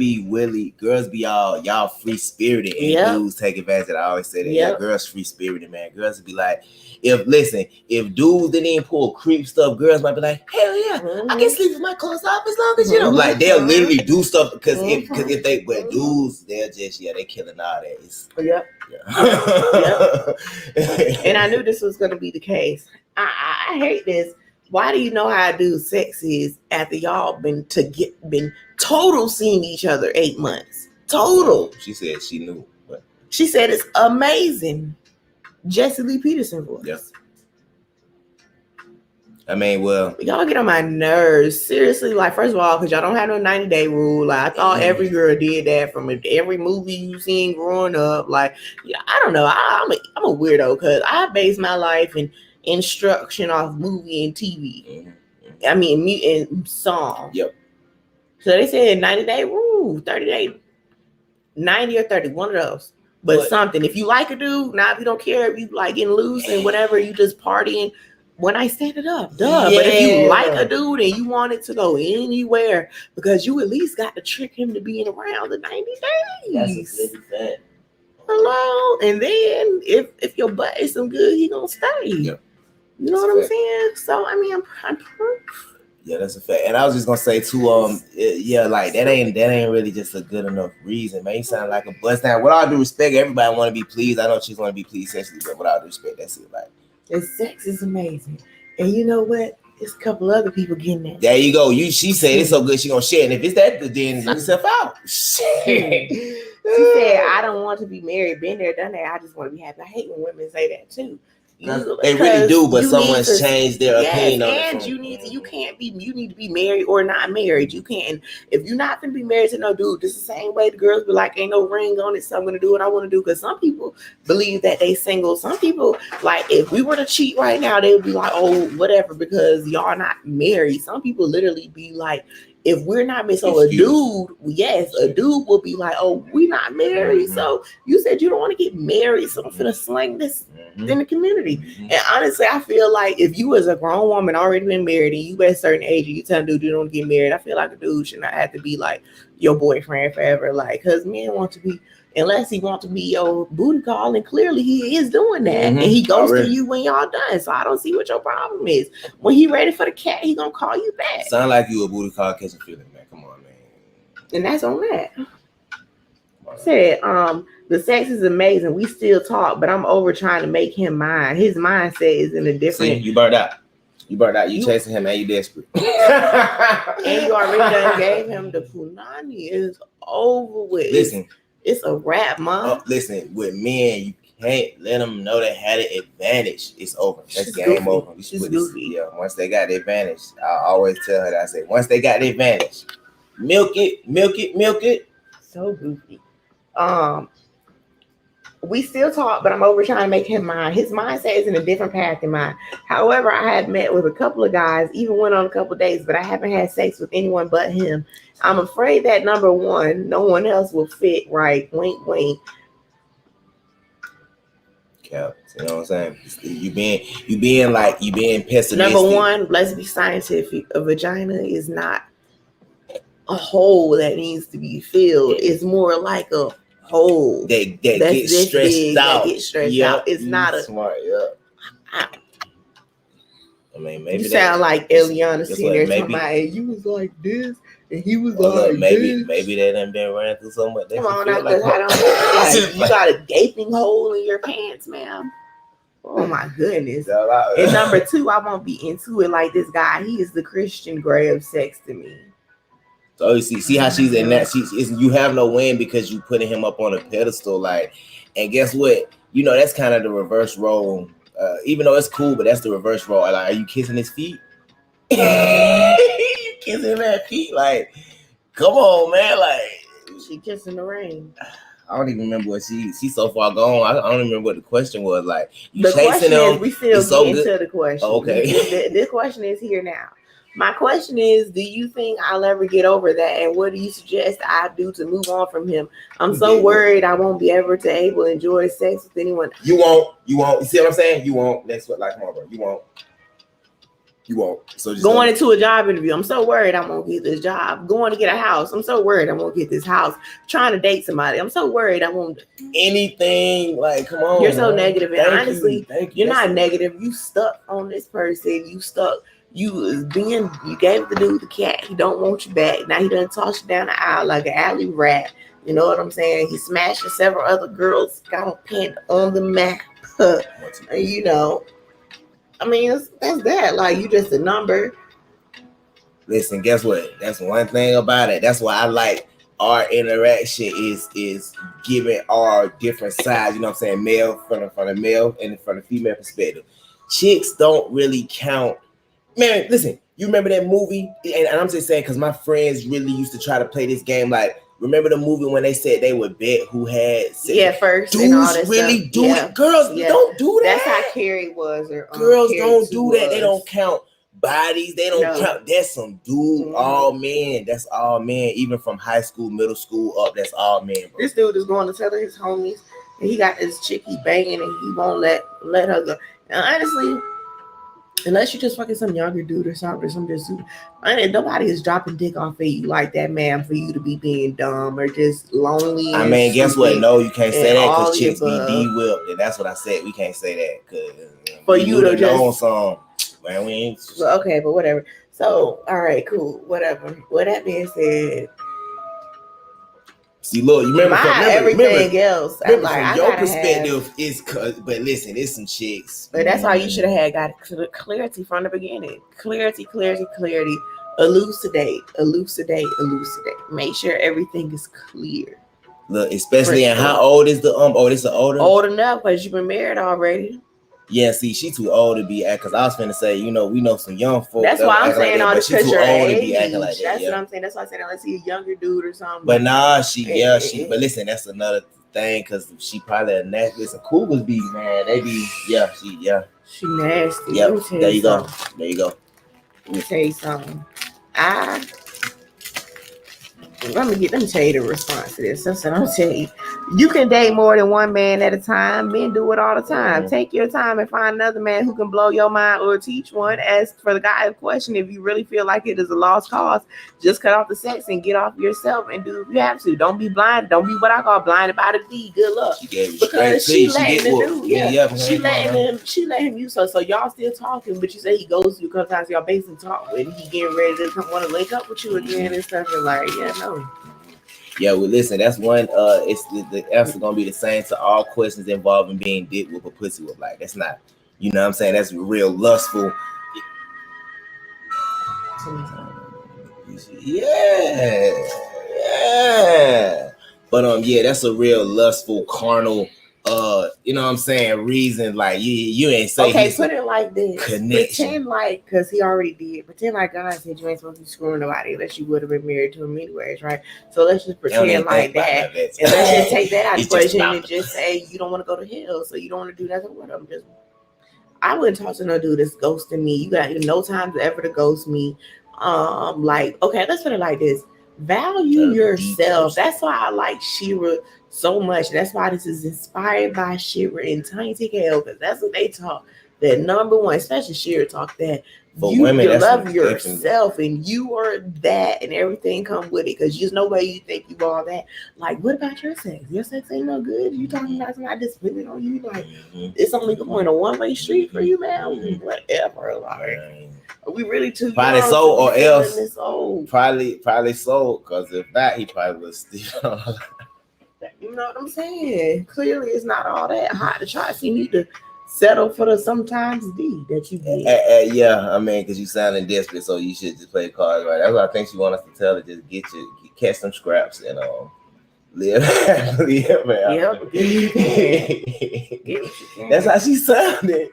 be y'all free spirited and dudes take advantage. I always say that. Yeah, girls free spirited, man. Girls be like, if dudes didn't even pull creep stuff, girls might be like, hell yeah, I can sleep with my clothes off as long as like they'll literally do stuff because if they dudes, they're just they killing all that. And I knew this was gonna be the case. I hate this. Why do you know how to do sex is after y'all been total seeing each other 8 months? Total. She said she knew. But she said it's amazing. Jesse Lee Peterson voice. Yep. I mean, well, y'all get on my nerves. Seriously, like first of all, because y'all don't have no 90-day rule. Like I thought every girl did that from every movie you seen growing up. Like, I don't know. I'm a weirdo because I base my life and instruction off movie and TV. I mean, and song. Yep. So they said 90-day rule, 30-day, 90 or 30, one of those. But something. If you like a dude, now if you don't care, if you like getting loose and whatever, you just partying. When I stand it up, duh. Yeah. But if you like a dude and you want it to go anywhere, because you at least got to trick him to being around the 90 days. That's a good fact. Hello. And then if your butt is some good, he gonna stay. Yep. You know what I'm saying? So I mean, I'm proof. Yeah, that's a fact. And I was just gonna say too, yeah, like that ain't really just a good enough reason, man. You sound like a bust down. With all due respect, everybody want to be pleased. I know she's want to be pleased sexually, but with all due respect, that's it. Like, the sex is amazing, and you know what? There's a couple other people getting that. There you go. She said it's so good she gonna share, and if it's that good, then knock yourself out. Shit. She said, "I don't want to be married. Been there, done that. I just want to be happy." I hate when women say that too. They really do, but someone's changed their opinion on it. And you need to be married or not married. You can't, if you're not gonna be married to no dude, it's the same way the girls be like, ain't no ring on it, so I'm gonna do what I want to do. Because some people believe that they single. Some people, like, if we were to cheat right now, they would be like, oh, whatever, because y'all not married. Some people literally be like, if we're not married, so a dude will be like, oh, we not married. So you said you don't want to get married, so I'm finna slang this in the community. And honestly, I feel like if you as a grown woman already been married and you at a certain age and you tell a dude you don't get married, I feel like a dude should not have to be like your boyfriend forever. Like, because men want to be, unless he wants to be your booty call, and clearly he is doing that. And he goes to you when y'all done. So I don't see what your problem is. When he ready for the cat, he gonna call you back. Sound like you a booty call catching feeling, man. Come on, man. And that's on that. Said, the sex is amazing. We still talk, but I'm over trying to make him mine. His mindset is in a different. See, you burned out. You chasing him, and you desperate. And you already done gave him the punani. It's over with. Listen. It's a wrap, mom. Listen, with men, you can't let them know they had an advantage. It's over. That's game over. Once they got the advantage, I always tell her that. I say, once they got the advantage, milk it. So goofy. We still talk, but I'm over trying to make him mine. His mindset is in a different path than mine. However, I have met with a couple of guys, even went on a couple of dates, but I haven't had sex with anyone but him. I'm afraid that number one, no one else will fit right. Wink, wink. Cap, you know what I'm saying? You being pessimistic. Number one, let's be scientific. A vagina is not a hole that needs to be filled. It's more like a hole that gets stressed out. It's not a smart. Yeah. I mean, maybe you sound like Eliana sitting there talking about, and you was like this, and he was like this. Maybe they done been running through so much. Come on, like you got a gaping hole in your pants, ma'am. Oh my goodness. And number two, I won't be into it like this guy. He is the Christian Grey of sex to me. So you see how she's in that. You have no win because you putting him up on a pedestal, like. And guess what? You know that's kind of the reverse role. Even though it's cool, but that's the reverse role. Like, are you kissing his feet? You kissing that feet? Like, come on, man. Like, she kissing the ring. I don't even remember what she's so far gone. I don't even remember what the question was. Like, you the chasing him? We still get into the question. Okay. This question is here now. My question is, do you think I'll ever get over that? And what do you suggest I do to move on from him? I'm so worried I won't be able to enjoy sex with anyone. You won't. You see what I'm saying? You won't. That's what, like, come on, bro. You won't. So just going into a job interview, I'm so worried I won't get this job. Going to get a house, I'm so worried I won't get this house. Trying to date somebody, I'm so worried I won't. Anything, like, come on. You're so negative. And honestly, Thank you're not negative. You stuck on this person. You stuck. You gave the dude the cat. He don't want you back. Now he done tossed you down the aisle like an alley rat. You know what I'm saying? He smashed several other girls, got a pin on the map. You know, I mean, that's that. Like, you just a number. Listen, guess what? That's one thing about it. That's why I like our interaction is giving our different sides. You know what I'm saying? Male from the male and from the female perspective. Chicks don't really count. Man, listen, you remember that movie? And I'm just saying, because my friends really used to try to play this game. Like, remember the movie when they said they would bet who had sex? Yeah, first. Dudes and all that really stuff. do it. Girls don't do that. That's how Carrie was. Or girls Carrie don't do that. Was. They don't count bodies. They don't count. That's some dude. All men. That's all men. Even from high school, middle school up, that's all men, bro. This dude is going to tell his homies, and he got this chick he banging, and he won't let her go. And honestly, unless you just fucking some younger dude or something, nobody is dropping dick off of you like that, man, for you to be being dumb or just lonely. I mean, guess what? No, you can't say that because chicks be D-whipped, and that's what I said. We can't say that because for you to just know some. Man, we ain't. Okay, but whatever. So, all right, cool, whatever. With that being said, see, look, you remember everything else. I'm remember like, from I your gotta perspective, have, it's but listen, it's some chicks. but that's why you should have got clarity from the beginning. Clarity. Elucidate. Make sure everything is clear. Look, especially in how old is the oh, this is older? Old enough because you've been married already. Yeah, see, she too old to be acting. Cause I was finna say, you know, we know some young folks. That's why I'm saying all this because you're old to be acting like that. That's what I'm saying. That's why I said let's see a younger dude or something. But nah, but listen, that's another thing because she probably a nasty. Listen, cougars be man, they be she nasty. Yep, there you go. Let me tell you something. Let me tell you the response to this. So I'm gonna tell you, you can date more than one man at a time. Men do it all the time. Mm-hmm. Take your time and find another man who can blow your mind or teach one. As for the guy in question, if you really feel like it is a lost cause, just cut off the sex and get off yourself and do what you have to. Don't be blind. Don't be what I call blinded by the D. Good luck. Because she letting the dude. She let him use her. So y'all still talking, but you say he goes to you a couple times. Y'all basically talk and he getting ready to want to link up with you again and stuff. And like, yeah, no. Yeah, well, listen, that's one. It's the answer gonna be the same to all questions involving being dick with a pussy with. Like, that's not, you know what I'm saying? That's real lustful. Yeah. But yeah, that's a real lustful, carnal. You know what I'm saying? Reason like you ain't say. Okay, put it like this. Connection. Pretend like, because he already did. Pretend like God said you ain't supposed to be screwing nobody unless you would have been married to him anyways, right? So let's just pretend like that, and let's just take that out of the equation and just say you don't want to go to hell, so you don't want to do nothing with him. I wouldn't talk to no dude that's ghosting me. You got no time ever to ghost me. Like, okay, let's put it like this. Value yourself. That's why I like Shera so much. That's why this is inspired by Shera and Tonyatko, because that's what they talk. That number one, especially Shera talk that you love yourself and you are that and everything come with it. Because there's no way you think you all that. Like, what about your sex? Your sex ain't no good. You talking about somebody just spitting on you? Like, it's only going a one-way street for you, man. Whatever. Like, are we really too probably young so or else this old? Probably so, because if not, he probably was still. You know what I'm saying? Clearly, it's not all that hot to try. So you need to settle for the sometimes D that you get. Yeah, I mean, because you sounding desperate, so you should just play cards right. That's what I think she wants us to tell her. Just catch some scraps and live happily ever after. Yep. That's how she sounded.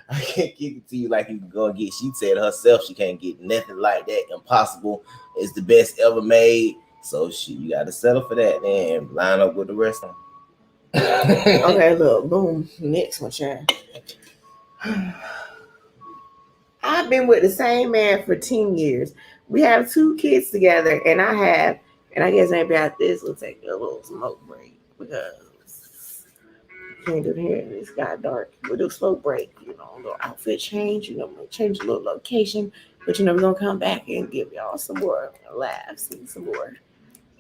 I can't give it to you like you can go and get. She said herself she can't get nothing like that. Impossible. It's the best ever made. So you got to settle for that and line up with the rest of them. Okay, look, boom. Next one, child. I've been with the same man for 10 years. We have 2 kids together, and I guess maybe after this we'll take a little smoke break because can't do it here. It's got dark. We'll do a smoke break, a little outfit change, change a little location, but we're gonna come back and give y'all some more laughs and some more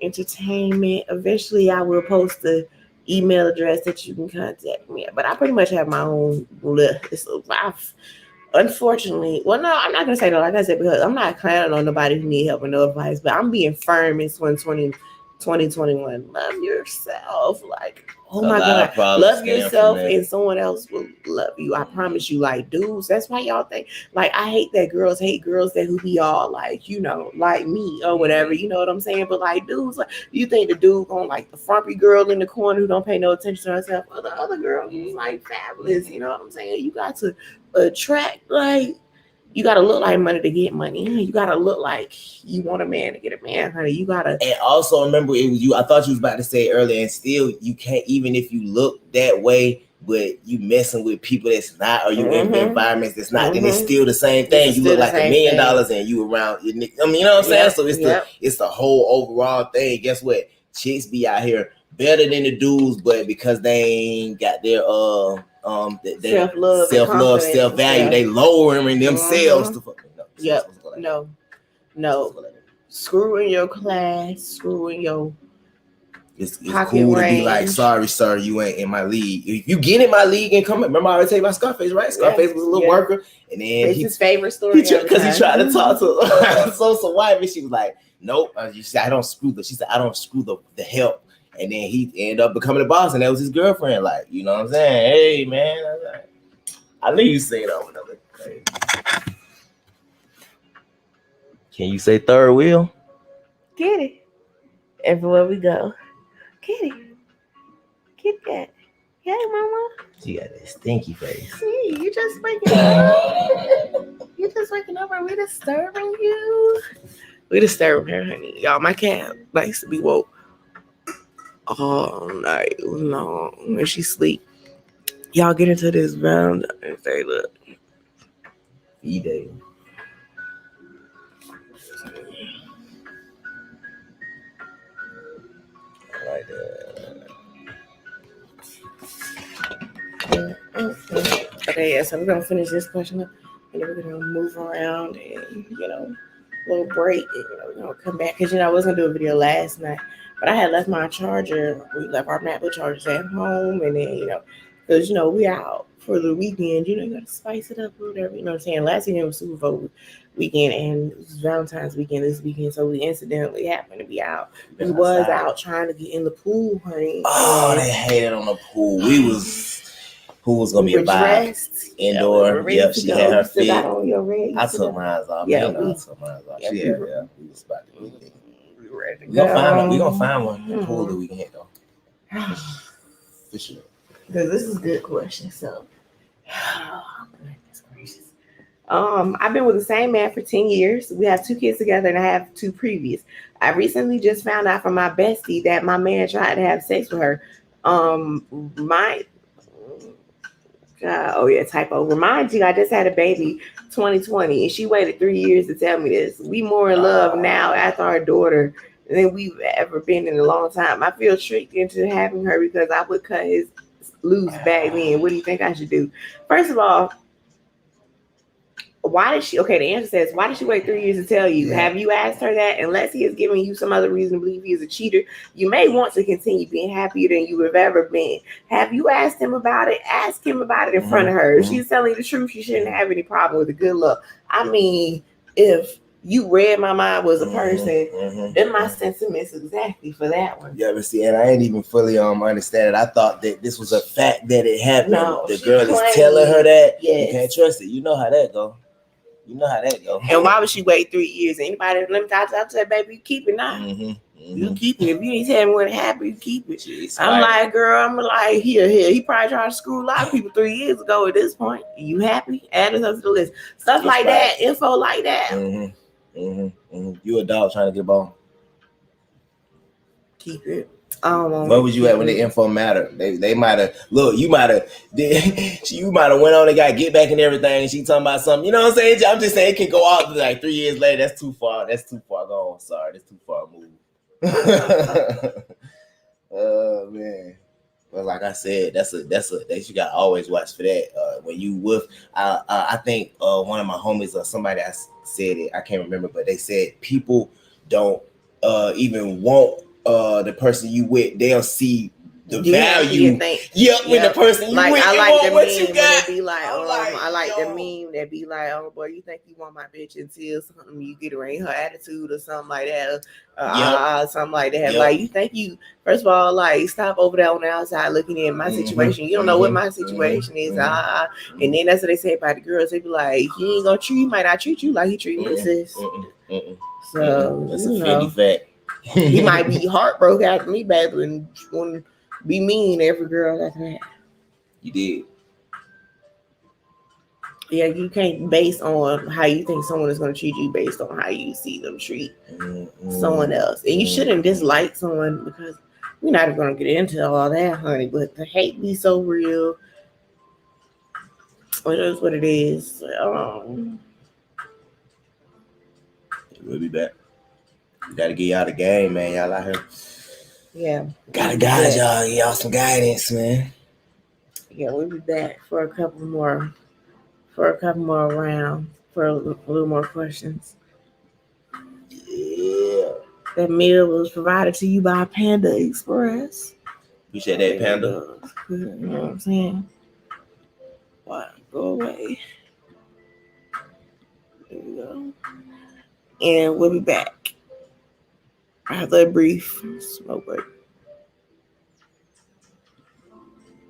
entertainment. Eventually, I will post the email address that you can contact me at, but I pretty much have my own list. Unfortunately, well, no, I'm not gonna say no. Like I said, because I'm not clowning on nobody who need help or no advice, but I'm being firm in 2021. Love yourself. Like, oh my God, love yourself and someone else will love you. I promise you. Like, dudes, that's why y'all think, like, I hate that girls hate girls that who be all like, like me or whatever, you know what I'm saying? But like, dudes, like, you think the dude gonna like the frumpy girl in the corner who don't pay no attention to herself, or the other girl who's like fabulous, you know what I'm saying? You got to attract, like, you gotta look like money to get money. You gotta look like you want a man to get a man, honey. You gotta. And also remember, it was you. I thought you was about to say earlier, and still you can't. Even if you look that way, but you messing with people that's not, or you in environments that's not, then it's still the same thing. You look like $1 million, and you around. I mean, you know what I'm saying? So it's the whole overall thing. Guess what? Chicks be out here better than the dudes, but because they ain't got their self-love, self-value, they lowering themselves to fuck. No. Screw in your class, screw in your It's cool to be like, sorry, sir, you ain't in my league. If you get in my league and come, remember I already tell you about Scarface, right? Scarface was a little worker, and then his favorite story because he tried to talk to some wife, and she was like, nope. She said, I don't screw the. She said, I don't screw the help. And then he ended up becoming the boss, and that was his girlfriend. Like, you know what I'm saying? Hey, man, I knew you say that one other day. Can you say third wheel? Get it. Everywhere we go. Get it. Get that. Hey, mama. She got that stinky face. See, you just waking up. You just waking up. Are we disturbing you? We disturbing her, honey. Y'all, my cat likes to be woke all night long when she sleep. Y'all get into this round and say, look. E-Day. I like that. Okay, yeah, so we're going to finish this question up, and then we're going to move around and, little break, and, we're going to come back, because, I was going to do a video last night, but I had left my charger. We left our MacBook chargers at home, and then, because, we out for the weekend, you got to spice it up or whatever, you know what I'm saying? Last weekend was Super Bowl weekend, and it was Valentine's weekend this weekend, so we incidentally happened to be out. We was out trying to get in the pool, honey. Oh, they hated on the pool. Pool was gonna be a vibe. Indoor. Yep, she had her fit. I took mine off. Yeah, I took mine off. Yeah, we was about to get it. We were ready to go. We gonna find one pool that we can hit though. For sure. Because this is a good question. So, goodness gracious. I've been with the same man for 10 years. We have 2 kids together, and I have 2 previous. I recently just found out from my bestie that my man tried to have sex with her. Typo. Remind you, I just had a baby 2020, and she waited 3 years to tell me this. We more in love now after our daughter than we've ever been in a long time. I feel tricked into having her because I would cut his loose back then. What do you think I should do? First of all, why did she? The answer says, why did she wait 3 years to tell you? Yeah. Have you asked her that? Unless he is giving you some other reason to believe he is a cheater, you may want to continue being happier than you have ever been. Have you asked him about it? Ask him about it in front of her. If she's telling you the truth, she shouldn't have any problem with it. Good luck. I mean, if you read my mind was a person, then my sentiments exactly for that one. Yeah, but see, and I ain't even fully understand it. I thought that this was a fact that it happened. No, the girl is telling her that. Yes. You can't trust it. You know how that go. And why would she wait 3 years? Anybody, let me talk to that baby, you keep it now. You keep it. If you ain't telling me what happened, you keep it. Jeez, I'm like, girl, here. He probably tried to screw a lot of people 3 years ago at this point. You happy? Add it up to the list. Stuff like that, info like that. You a dog trying to get a bone. Keep it. Where was you at when the info mattered? They might have you might have went on and got get back and everything. And she talking about something. You know what I'm saying? I'm just saying it can go out like 3 years later. That's too far. That's too far gone. Sorry, that's too far moved. Oh man. But like I said, that's you gotta always watch for that. When you with I think one of my homies or somebody I said it, I can't remember, but they said people don't even want the person you with. They'll see the value. When the person you like, with, I like the what meme you got. Be like, I like the meme that be like, oh boy, you think you want my bitch until something you get around her attitude or something like that. Something like that. Like, you think you, first of all, like, stop over there on the outside looking in my situation. You don't know what my situation is. And then that's what they say about the girls. They be like, he ain't gonna treat, he might not treat you like he treat me, sis. So that's a fitty fact. He might be heartbroken after me, baby, and want to be mean to every girl after that. You did. Yeah, you can't base on how you think someone is going to treat you based on how you see them treat someone else. And you shouldn't dislike someone, because we're not going to get into all that, honey. But the hate be so real. It is what it is. We'll be back. We gotta get y'all the game, man. Y'all out here. Yeah. Gotta guide y'all. Get y'all some guidance, man. Yeah, we'll be back for a couple more rounds, for a little more questions. Yeah. That meal was provided to you by Panda Express. Appreciate that, Panda. You know what I'm saying? What? Go away. There we go. And we'll be back after a brief smoke break.